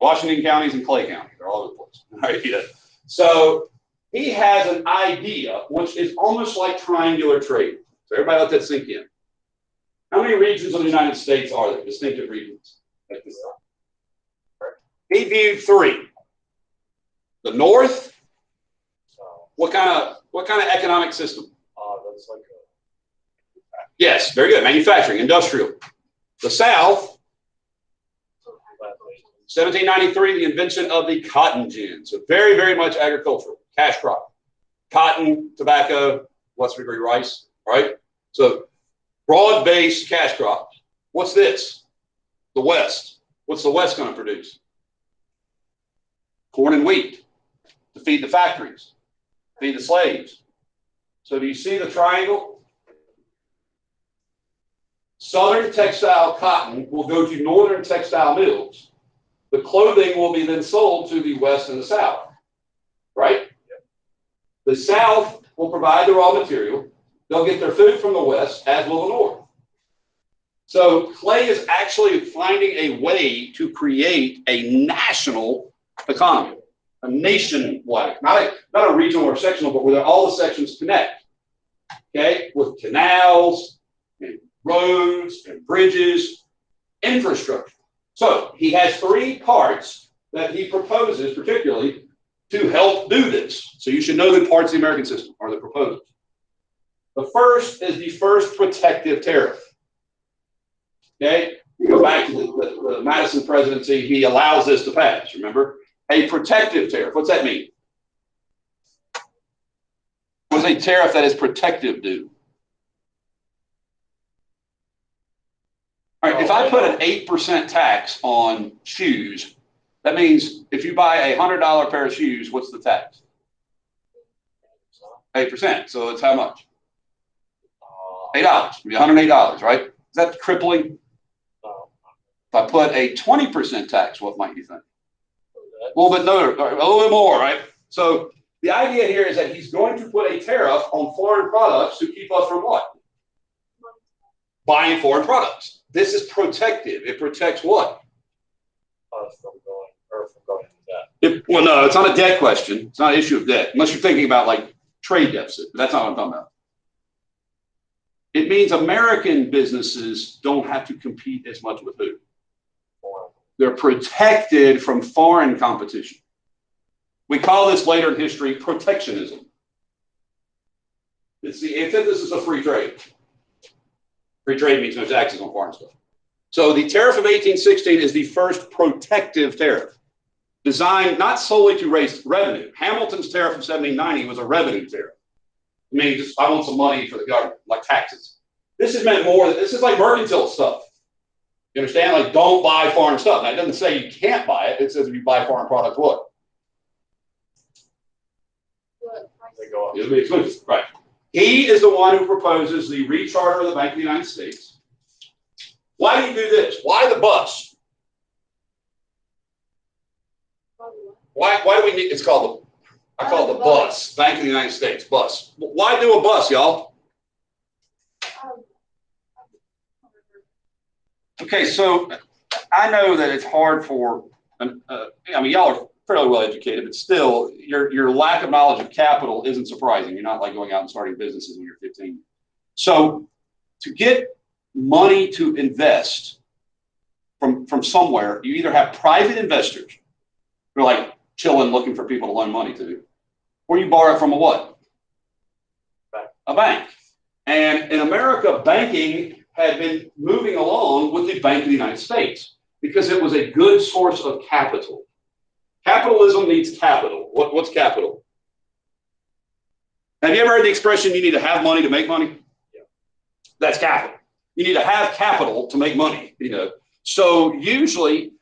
Washington counties and Clay County. They're all over the place. Right? Yeah. So he has an idea, which is almost like triangular trade. So everybody let that sink in. How many regions of the United States are there? Distinctive regions at this time. He viewed 3. The North. What kind of economic system? That's like Yes, very good. Manufacturing, industrial. The South. 1793, the invention of the cotton gin. So very, very much agricultural, cash crop. Cotton, tobacco, what's degree rice, right? So broad-based cash crops. What's this? The West. What's the West going to produce? Corn and wheat to feed the factories, feed the slaves. So do you see the triangle? Southern textile cotton will go to northern textile mills. The clothing will be then sold to the West and the South, right? The South will provide the raw material. They'll get their food from the West, as will the North. So Clay is actually finding a way to create a national economy, a nation-wide, not a regional or sectional, but where all the sections connect, okay, with canals and roads and bridges, infrastructure. So he has 3 parts that he proposes particularly to help do this. So you should know the parts of the American system are the proposals. The first is the first protective tariff. Okay, you go back to the Madison presidency, he allows this to pass, remember? A protective tariff, what's that mean? is a tariff that is protective due? All right, if I put an 8% tax on shoes, that means if you buy a $100 pair of shoes, what's the tax? 8%. So it's how much? $8. It'd be $108, right? Is that crippling? If I put a 20% tax, what might you think? A little bit more, right? So the idea here is that he's going to put a tariff on foreign products to keep us from what? Buying foreign products. This is protective. It protects what? From going into debt. Well, no, it's not a debt question. It's not an issue of debt, unless you're thinking about like trade deficit. That's not what I'm talking about. It means American businesses don't have to compete as much with who? They're protected from foreign competition. We call this later in history protectionism. It's the antithesis of free trade. Free trade means no taxes on foreign stuff. So the tariff of 1816 is the first protective tariff, designed not solely to raise revenue. Hamilton's tariff of 1790 was a revenue tariff. I mean, just I want some money for the government, like taxes. This is meant more. This is like mercantile stuff. You understand? Like, don't buy foreign stuff. Now, it doesn't say you can't buy it. It says if you buy foreign products, what? They go up. It'll be exclusive, right? He is the one who proposes the recharter of the Bank of the United States. Why do you do this? Why the bus? Why do we need? It's called I call it the bus. Bank of the United States bus. Why do a bus, y'all? Okay, so I know that it's hard for. I mean, y'all are fairly well educated, but still, your lack of knowledge of capital isn't surprising. You're not like going out and starting businesses when you're 15. So to get money to invest from somewhere, you either have private investors who are like chilling, looking for people to loan money to, or you borrow it from a what? A bank. And in America, banking had been moving along with the Bank of the United States because it was a good source of capital. Capitalism needs capital. What's capital? Have you ever heard the expression, you need to have money to make money? Yeah. That's capital. You need to have capital to make money, you know. So usually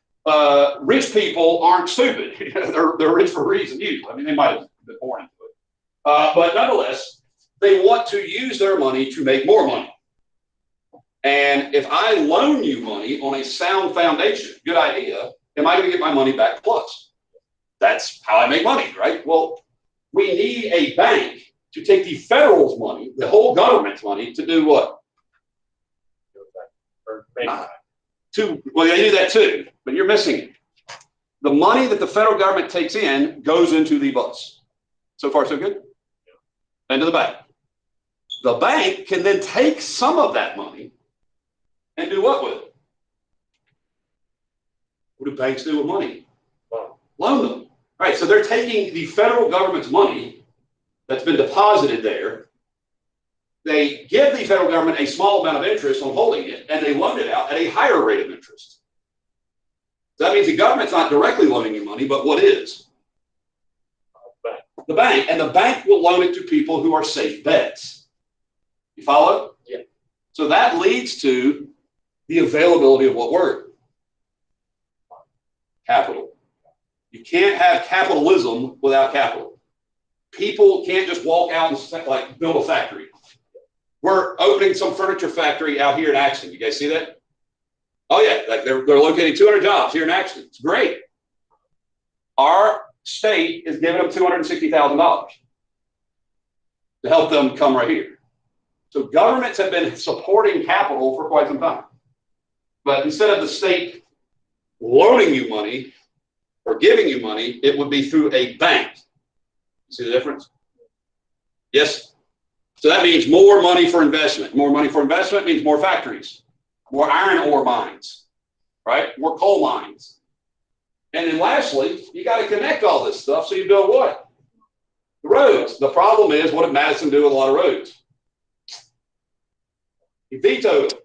rich people aren't stupid. They're rich for a reason, usually. I mean, they might have been born into it. But nonetheless, they want to use their money to make more money. And if I loan you money on a sound foundation, good idea, am I going to get my money back plus? That's how I make money, right? Well, we need a bank to take the federal's money, the whole government's money, to do what? Well, they do that too, but you're missing it. The money that the federal government takes in goes into the bus. So far, so good? Yeah. Into the bank. The bank can then take some of that money and do what with it? What do banks do with money? Loan them. All right, so they're taking the federal government's money that's been deposited there. They give the federal government a small amount of interest on holding it, and they loan it out at a higher rate of interest. So that means the government's not directly loaning you money, but what is? The bank. And the bank will loan it to people who are safe bets. You follow? Yeah. So that leads to the availability of what word? Capital. You can't have capitalism without capital. People can't just walk out and like build a factory. We're opening some furniture factory out here in Axton. You guys see that? Oh yeah, like they're locating 200 jobs here in Axton. It's great. Our state is giving them $260,000 to help them come right here. So governments have been supporting capital for quite some time. But instead of the state loaning you money or giving you money, it would be through a bank. See the difference? Yes. So that means more money for investment. More money for investment means more factories, more iron ore mines, right? More coal mines. And then lastly, you got to connect all this stuff. So you build what? The roads. The problem is, what did Madison do with a lot of roads? He vetoed them.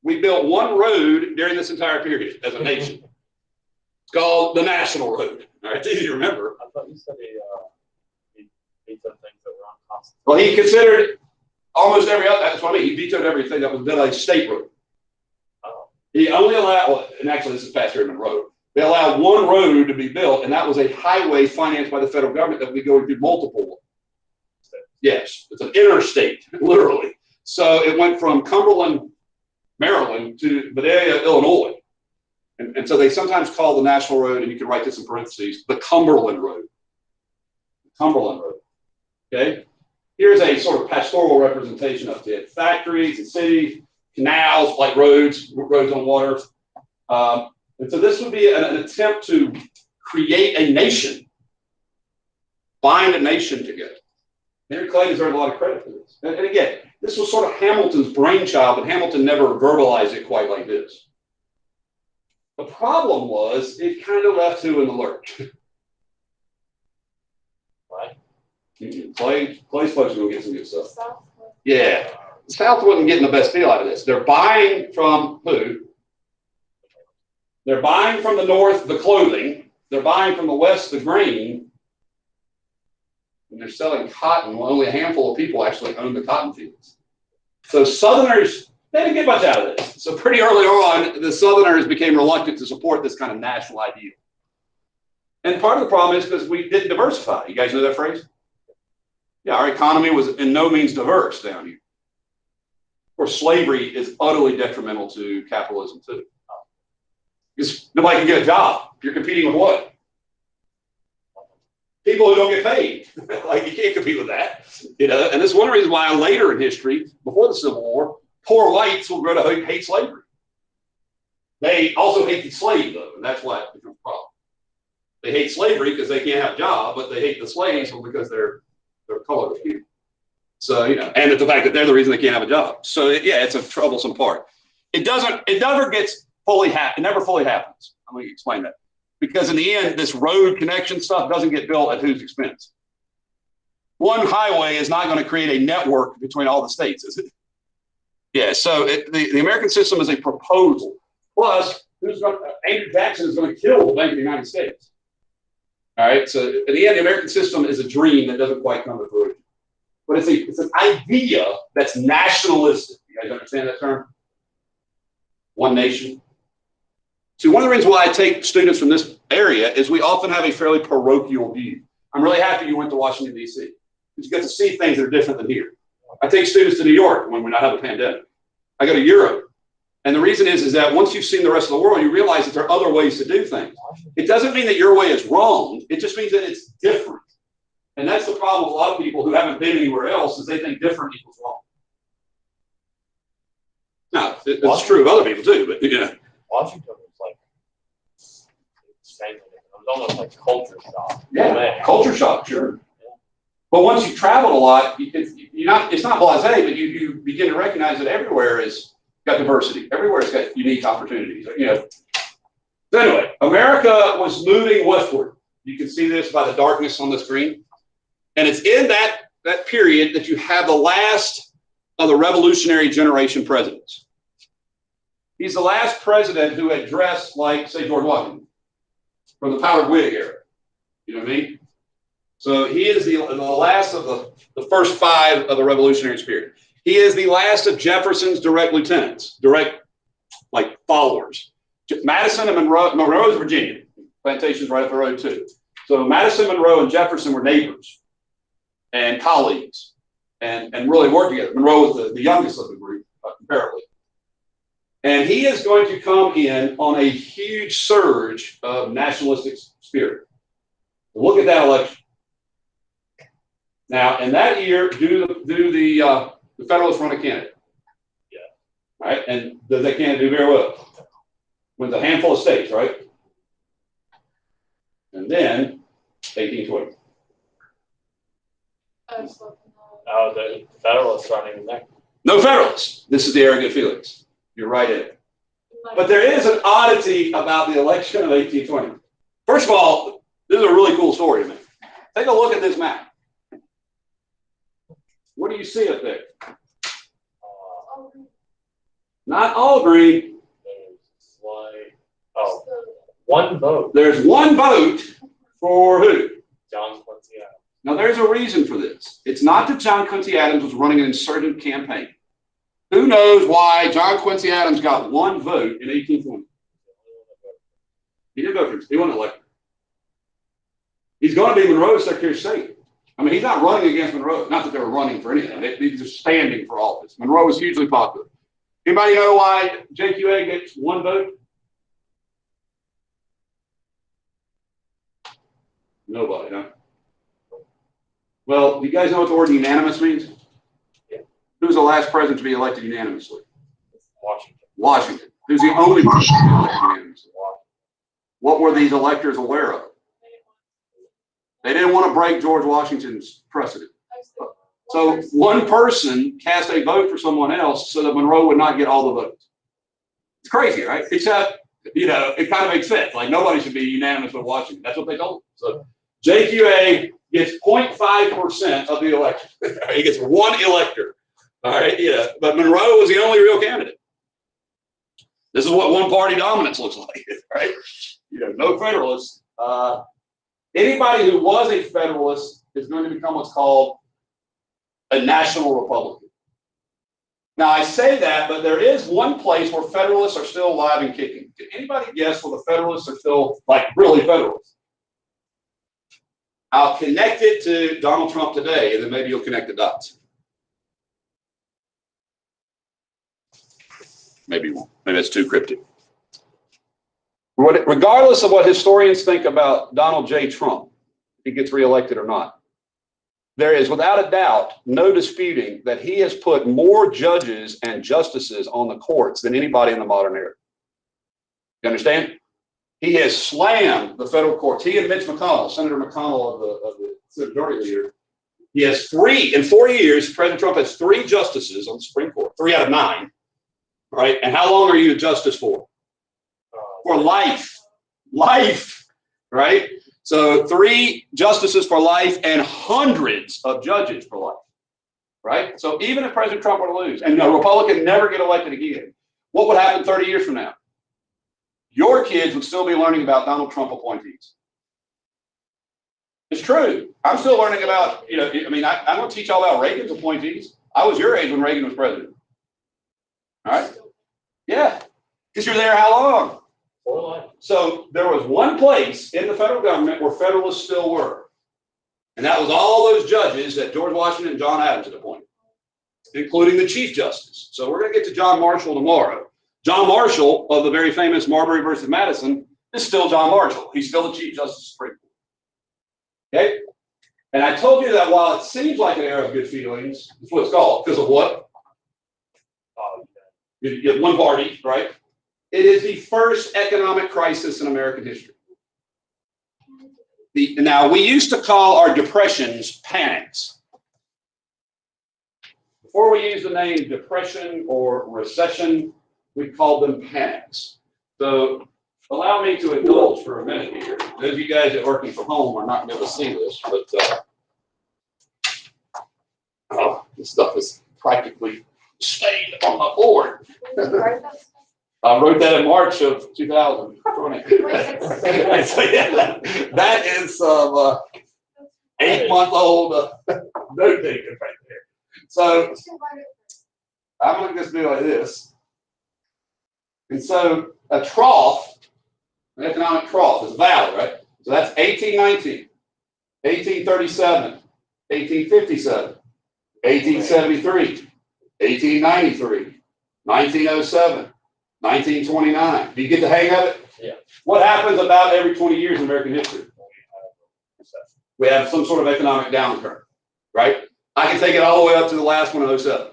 We built one road during this entire period as a nation. It's called the National Road. All right, it's easy to remember. I thought you said he vetoed things that were Well, he considered almost every other, that's what I mean, he vetoed everything that was built a state road. He only allowed, well, and actually this is past here in Monroe, they allowed one road to be built, and that was a highway financed by the federal government that would be going through multiple. Yes, it's an interstate, literally. So it went from Cumberland, Maryland to Vidalia, Illinois. And so they sometimes call the national road, and you can write this in parentheses, the Cumberland Road. Cumberland Road. Okay? Here's a sort of pastoral representation of it. Factories and cities, canals, like roads on water. And so this would be an attempt to create a nation, bind a nation together. Henry Clay deserves a lot of credit for this. And again, this was sort of Hamilton's brainchild, but Hamilton never verbalized it quite like this. The problem was it kind of left who in the lurch. Right. Clay's folks are going to get some good stuff. Yeah. The South wasn't getting the best deal out of this. They're buying from who? They're buying from the North the clothing. They're buying from the West the grain. And they're selling cotton. Well, only a handful of people actually own the cotton fields. So Southerners, they didn't get much out of this. So pretty early on, the Southerners became reluctant to support this kind of national ideal. And part of the problem is because we didn't diversify. You guys know that phrase? Yeah, our economy was in no means diverse down here. Of course, slavery is utterly detrimental to capitalism too. Because nobody can get a job. You're competing with what? People who don't get paid. Like, you can't compete with that. You know, and this is one of the reasons why later in history, before the Civil War, poor whites will grow to hate slavery. They also hate the slave, though, and that's why it becomes a problem. They hate slavery because they can't have a job, but they hate the slaves because they're colored people. So, you know, and the fact that they're the reason they can't have a job. So, yeah, it's a troublesome part. It never gets fully it never fully happens. I'm going to explain that. Because in the end, this road connection stuff doesn't get built at whose expense? One highway is not going to create a network between all the states, is it? Yeah, so the American system is a proposal. Plus, Andrew Jackson is going to kill the Bank of the United States. All right, so in the end, the American system is a dream that doesn't quite come to fruition. But it's an idea that's nationalistic. You guys understand that term? One nation. So one of the reasons why I take students from this area is we often have a fairly parochial view. I'm really happy you went to Washington, D.C. because you get to see things that are different than here. I take students to New York when we not have a pandemic. I go to Europe. And the reason is that once you've seen the rest of the world, you realize that there are other ways to do things. It doesn't mean that your way is wrong. It just means that it's different. And that's the problem with a lot of people who haven't been anywhere else is they think different equals wrong. Now, it's true of other people too, but yeah. Washington was like same. It was almost like culture shock. Yeah, culture shock, sure. Yeah. But once you travel a lot, it's not blasé, but you begin to recognize that everywhere is got diversity. Everywhere's got unique opportunities. You know. So anyway, America was moving westward. You can see this by the darkness on the screen. And it's in that period that you have the last of the revolutionary generation presidents. He's the last president who had dressed like, say, George Washington from the powdered wig era. You know what I mean? So he is the last of the first five of the revolutionary period. He is the last of Jefferson's direct lieutenants, direct like followers. Madison and Monroe is Virginia. Plantations right up the road too. So Madison, Monroe, and Jefferson were neighbors and colleagues and really worked together. Monroe was the youngest of the group, comparatively. And he is going to come in on a huge surge of nationalistic spirit. Look at that election. Now, in that year, do the Federalists run a candidate? Yeah. Right? And does that candidate do very well? With a handful of states, right? And then 1820. Oh, the Federalists aren't even there. No Federalists. This is the arrogant Felix. You're right in it. But there is an oddity about the election of 1820. First of all, this is a really cool story to me. Take a look at this map. What do you see up there? Not all green. One vote. There's one vote for who? John Quincy Adams. Now, there's a reason for this. It's not that John Quincy Adams was running an insurgent campaign. Who knows why John Quincy Adams got one vote in 1820? He didn't vote for it. He wasn't elected. He's going to be Monroe's Secretary of State. I mean, he's not running against Monroe. Not that they were running for anything. They're standing for office. Monroe was hugely popular. Anybody know why JQA gets one vote? Nobody, huh? Well, do you guys know what the word unanimous means? Yeah. Who's the last president to be elected unanimously? Washington. Washington. Who's the only person to be elected unanimously? What were these electors aware of? They didn't want to break George Washington's precedent. So one person cast a vote for someone else so that Monroe would not get all the votes. It's crazy, right? Except, you know, it kind of makes sense. Like, nobody should be unanimous with Washington. That's what they told him. So JQA gets 0.5% of the election. He gets one elector. All right, yeah. But Monroe was the only real candidate. This is what one-party dominance looks like, right? You know, no Federalists. Anybody who was a Federalist is going to become what's called a national Republican. Now, I say that, but there is one place where Federalists are still alive and kicking. Can anybody guess where the Federalists are still, like, really Federalists? I'll connect it to Donald Trump today, and then maybe you'll connect the dots. Maybe you won't. Maybe it's too cryptic. Regardless of what historians think about Donald J. Trump, if he gets reelected or not, there is without a doubt no disputing that he has put more judges and justices on the courts than anybody in the modern era. You understand? He has slammed the federal courts. He and Mitch McConnell, Senator McConnell of the Senate Majority Leader, he has in 4 years, President Trump has 3 justices on the Supreme Court, 3 out of 9, right? And how long are you a justice for? For life, right? So 3 justices for life and hundreds of judges for life, right? So even if President Trump were to lose and a Republican never get elected again, what would happen 30 years from now? Your kids would still be learning about Donald Trump appointees. It's true. I'm still learning about, you know, I mean, I'm going to teach all about Reagan's appointees. I was your age when Reagan was president. All right? Yeah. Because you're there how long? So there was one place in the federal government where Federalists still were. And that was all those judges that George Washington and John Adams had appointed, including the Chief Justice. So we're going to get to John Marshall tomorrow. John Marshall, of the very famous Marbury versus Madison, is still John Marshall. He's still the Chief Justice of the Supreme Court. Okay? And I told you that while it seems like an era of good feelings, that's what it's called, because of what? You have one party, right? It is the first economic crisis in American history. Now, we used to call our depressions panics. Before we used the name depression or recession, we called them panics. So allow me to indulge for a minute here. Those of you guys that are working from home are not going to be able to see this, but this stuff is practically stained on my board. I wrote that in March of 2020. So, yeah, that is some 8-month-old note taker right there. So I'm going to just do like this. And so a trough, an economic trough, is a valley, right? So that's 1819, 1837, 1857, 1873, 1893, 1907. 1929. Do you get the hang of it? Yeah. What happens about every 20 years in American history? We have some sort of economic downturn, right? I can take it all the way up to the last one in 07.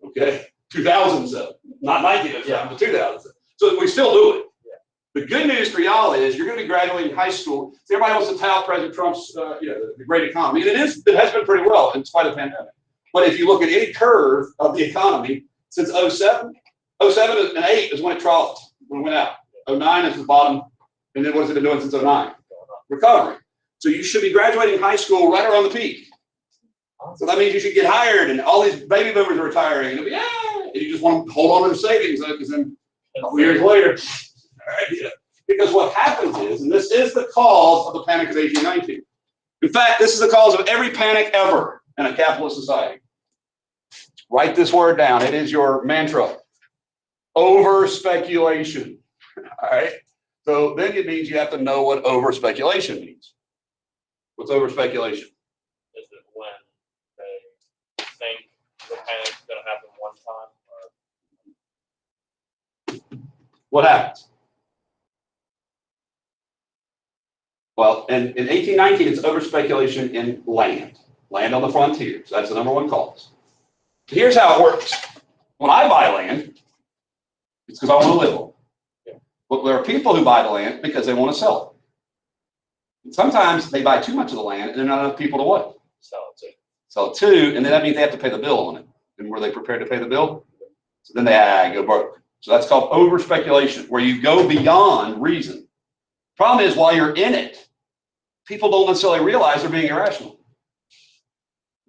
Okay? 2007. Not 1907, but 2007. So we still do it. Yeah. The good news for y'all is you're going to be graduating high school. So everybody wants to tout President Trump's, the great economy. And it has been pretty well in spite of the pandemic. But if you look at any curve of the economy since 07 and 8 is when it troughed, when it went out. 09 is the bottom, and then what has it been doing since 09? Recovering. So you should be graduating high school right around the peak. So that means you should get hired, and all these baby boomers are retiring, and, and you just want to hold on to the savings, because then a couple years later, because what happens is, and this is the cause of the Panic of 1819, In fact, this is the cause of every panic ever in a capitalist society. Write this word down. It is your mantra. Over speculation. All right. So then it means you have to know what over speculation means. What's over speculation? Is it when they think the panic's going to happen one time? What happens? Well, in 1819, it's over speculation in land on the frontiers. That's the number one cause. Here's how it works. When I buy land, it's because I want to live on it. But there are people who buy the land because they want to sell it. And sometimes they buy too much of the land and there are not enough people to what? Sell it to. Sell it to, and then that means they have to pay the bill on it. And were they prepared to pay the bill? So then they go broke. So that's called over speculation, where you go beyond reason. Problem is, while you're in it, people don't necessarily realize they're being irrational.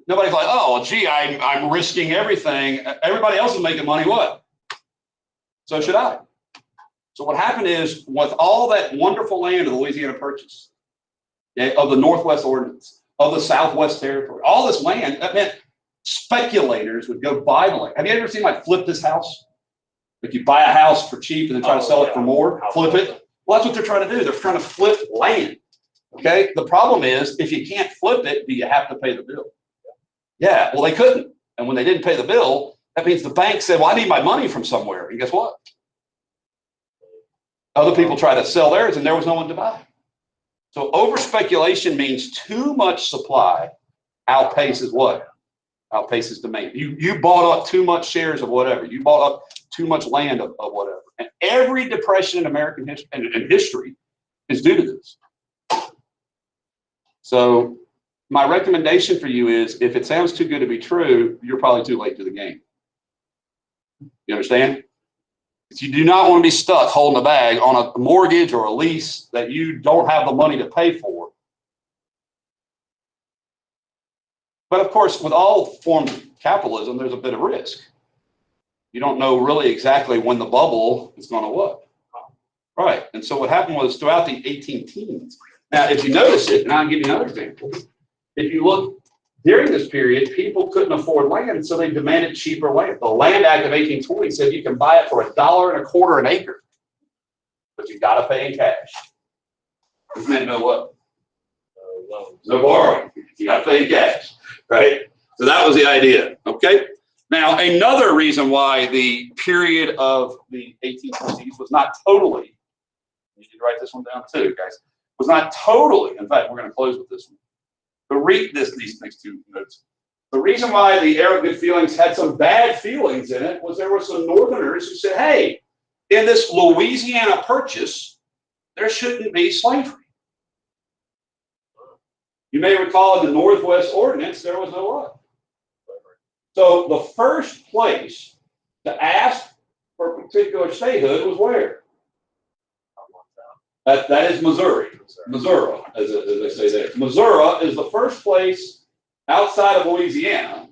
Nobody's like, oh, gee, I'm risking everything. Everybody else is making money. What? So should I. So what happened is, with all that wonderful land of the Louisiana Purchase, of the Northwest Ordinance, of the Southwest Territory, all this land, that meant speculators would go buy the land. Have you ever seen like flip this house? Like you buy a house for cheap and then try to sell it for more, flip it. Well, that's what they're trying to do. They're trying to flip land. Okay. The problem is, if you can't flip it, do you have to pay the bill? Yeah. Well, they couldn't. And when they didn't pay the bill, that means the bank said, well, I need my money from somewhere. And guess what? Other people try to sell theirs and there was no one to buy. So over speculation means too much supply outpaces what? Outpaces demand. You bought up too much shares of whatever. You bought up too much land of whatever. And every depression in American history and history is due to this. So my recommendation for you is, if it sounds too good to be true, you're probably too late to the game. You understand? You do not want to be stuck holding a bag on a mortgage or a lease that you don't have the money to pay for. But of course, with all forms of capitalism, there's a bit of risk. You don't know really exactly when the bubble is going to what. Right. And so what happened was, throughout the 18 teens. Now, if you notice it, and I'll give you another example. If you look during this period, people couldn't afford land, so they demanded cheaper land. The Land Act of 1820 said you can buy it for $1.25 an acre, but you got to pay in cash. This meant no what? No borrowing. You got to pay in cash, right? So that was the idea. Okay. Now, another reason why the period of the 1820s was not totally, you need to write this one down too, guys, was not totally, in fact, we're going to close with this one. These next two notes. The reason why the era of good feelings had some bad feelings in it was there were some Northerners who said, hey, in this Louisiana Purchase, there shouldn't be slavery. You may recall in the Northwest Ordinance, there was no what? So the first place to ask for particular statehood was where? That is Missouri. Missouri, as they say there. Missouri is the first place outside of Louisiana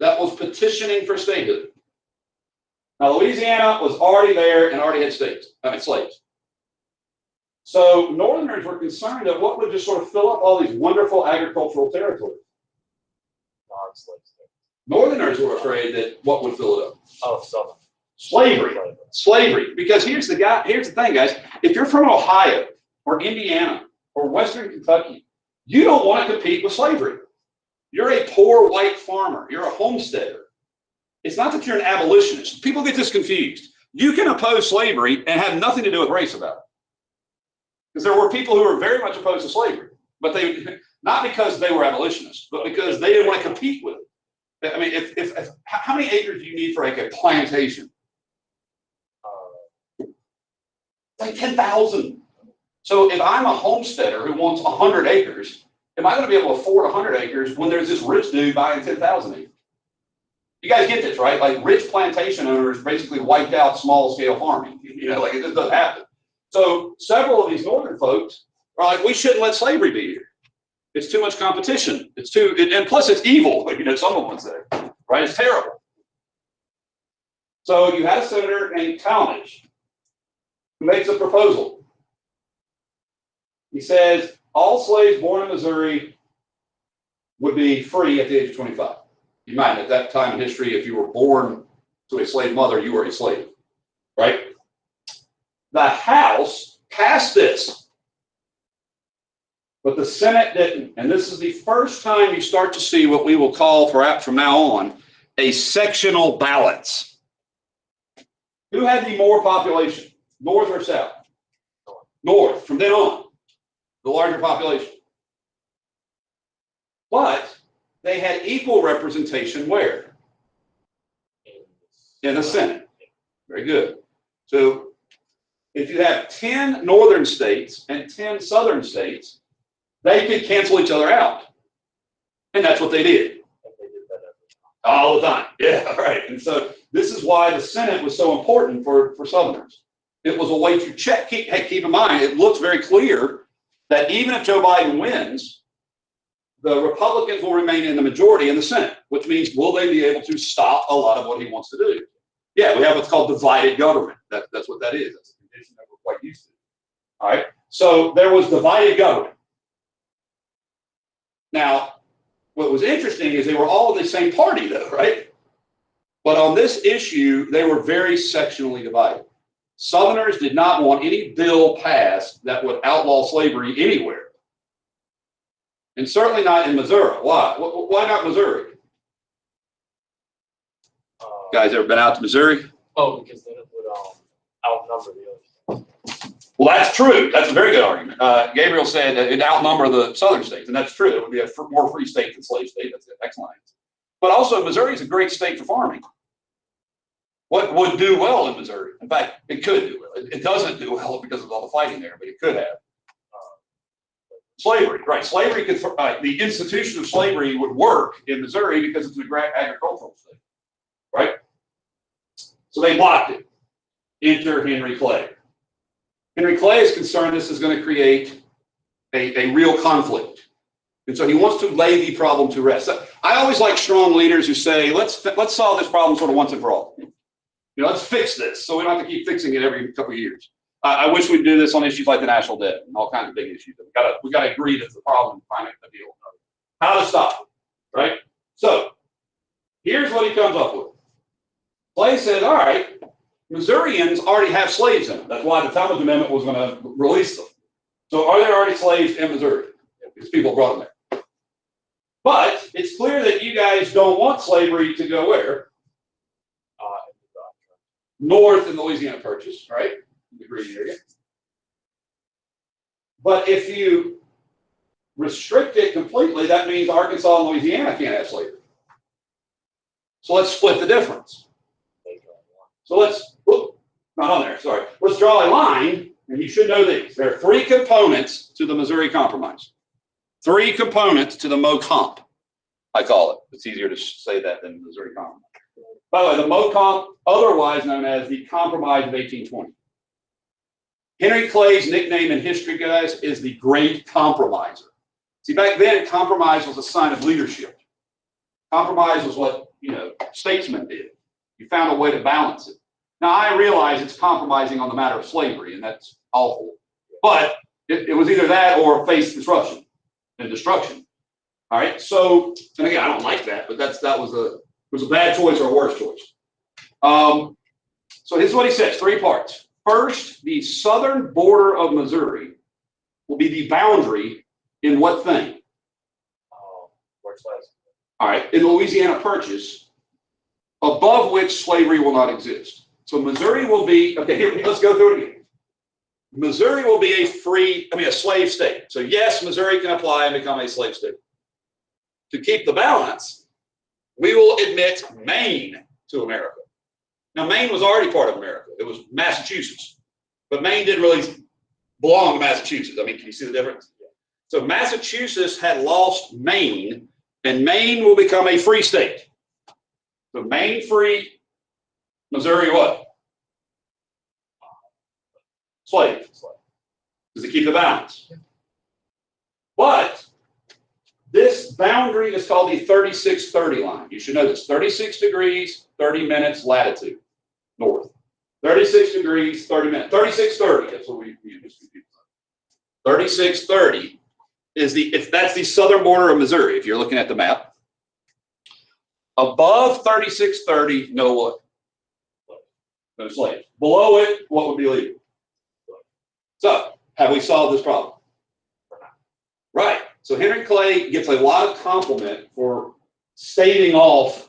that was petitioning for statehood. Now, Louisiana was already there and already had slaves. So Northerners were concerned that what would just sort of fill up all these wonderful agricultural territories. Northerners were afraid that what would fill it up? Oh, Southern. Slavery. Because here's the thing, guys. If you're from Ohio or Indiana or Western Kentucky, you don't want to compete with slavery. You're a poor white farmer. You're a homesteader. It's not that you're an abolitionist. People get this confused. You can oppose slavery and have nothing to do with race about it. Because there were people who were very much opposed to slavery, but they, not because they were abolitionists, but because they didn't want to compete with it. I mean, if how many acres do you need for like a plantation? Like 10,000. So if I'm a homesteader who wants 100 acres, am I going to be able to afford 100 acres when there's this rich dude buying 10,000 acres? You guys get this, right? Like, rich plantation owners basically wiped out small scale farming. You know, like, it just doesn't happen. So several of these northern folks are like, we shouldn't let slavery be here. It's too much competition. And plus it's evil, you know, someone would say, right? It's terrible. So you had a senator named Talmadge who makes a proposal. He says, all slaves born in Missouri would be free at the age of 25. You might, at that time in history, if you were born to a slave mother, you were a slave, right? The House passed this, but the Senate didn't. And this is the first time you start to see what we will call, perhaps from now on, a sectional balance. Who had the more population, North or South? North, from then on, the larger population. But they had equal representation where? In the Senate. Very good. So if you have 10 northern states and 10 southern states, they could cancel each other out. And that's what they did. All the time. Yeah, right. And so this is why the Senate was so important for Southerners. It was a way to check. Keep in mind, it looks very clear that even if Joe Biden wins, the Republicans will remain in the majority in the Senate, which means will they be able to stop a lot of what he wants to do? Yeah, we have what's called divided government. That's what that is. That's a condition that we're quite used to. All right. So there was divided government. Now, what was interesting is they were all in the same party, though, right? But on this issue, they were very sectionally divided. Southerners did not want any bill passed that would outlaw slavery anywhere. And certainly not in Missouri. Why? Why not Missouri? Guys ever been out to Missouri? Oh, because then it would outnumber the other states. Well, that's true. That's a very good argument. Gabriel said that it outnumber the southern states, and that's true. It would be a more free state than slave state. That's an excellent answer. But also, Missouri is a great state for farming. What would do well in Missouri? In fact, it could do well. It doesn't do well because of all the fighting there, but it could have. Slavery, right? Slavery could, the institution of slavery would work in Missouri because it's an agricultural state, right? So they blocked it. Enter Henry Clay. Henry Clay is concerned this is going to create a real conflict. And so he wants to lay the problem to rest. I always like strong leaders who say, let's solve this problem sort of once and for all. You know, let's fix this so we don't have to keep fixing it every couple of years. I wish we'd do this on issues like the national debt and all kinds of big issues. We got to agree that's the problem and find a deal. How to stop it, right? So here's what he comes up with. Clay said, all right, Missourians already have slaves in them. That's why the Talmadge Amendment was going to release them. So are there already slaves in Missouri? Because people brought them there. But it's clear that you guys don't want slavery to go where? North in the Louisiana Purchase, right? The green area. But if you restrict it completely, that means Arkansas and Louisiana can't have slavery. So let's split the difference. So let's, not on there, sorry. Let's draw a line, and you should know these. There are three components to the Missouri Compromise. Three components to the MoComp, I call it. It's easier to say that than Missouri Compromise. By the way, the MoComp, otherwise known as the Compromise of 1820. Henry Clay's nickname in history, guys, is the Great Compromiser. See, back then, compromise was a sign of leadership. Compromise was what, statesmen did. You found a way to balance it. Now, I realize it's compromising on the matter of slavery, and that's awful. But it was either that or face disruption and destruction. All right. So, and again, I don't like that, but that was a bad choice or a worse choice. So this is what he says: 3 parts. First, the southern border of Missouri will be the boundary in what thing? All right, in the Louisiana Purchase, above which slavery will not exist. So Missouri will be, okay, here, let's go through it again. Missouri will be a slave state. So yes, Missouri can apply and become a slave state. To keep the balance, we will admit Maine to America. Now, Maine was already part of America. It was Massachusetts. But Maine didn't really belong to Massachusetts. I mean, can you see the difference? So Massachusetts had lost Maine, and Maine will become a free state. So Maine free, Missouri what? Slave. Does it keep the balance? But this boundary is called the 3630 line. You should know this: 36 degrees, 30 minutes latitude, north. 36 degrees, 30 minutes. 3630, that's what we use. 3630 that's the southern border of Missouri, if you're looking at the map. Above 3630, no what? No slaves. Below it, what would be legal? So, have we solved this problem? Right. So Henry Clay gets a lot of compliment for staving off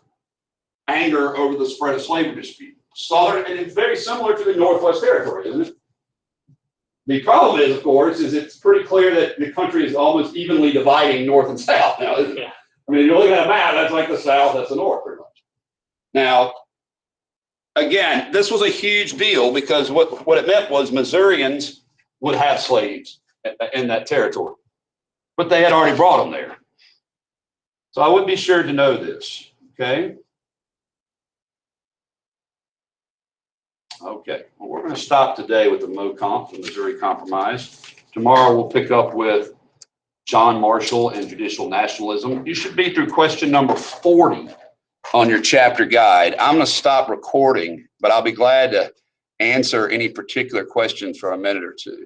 anger over the spread of slavery dispute. Southern, and it's very similar to the Northwest Territory, isn't it? The problem is, of course, is it's pretty clear that the country is almost evenly dividing north and south now, isn't it? Yeah. I mean, you're looking at a map, that's like the south, that's the north, pretty much. Now, again, this was a huge deal because what it meant was Missourians would have slaves in that territory, but they had already brought them there. So I would be sure to know this, okay? Okay, well, we're going to stop today with the MoComp, the Missouri Compromise. Tomorrow we'll pick up with John Marshall and judicial nationalism. You should be through question number 40 on your chapter guide. I'm going to stop recording, but I'll be glad to answer any particular questions for a minute or two.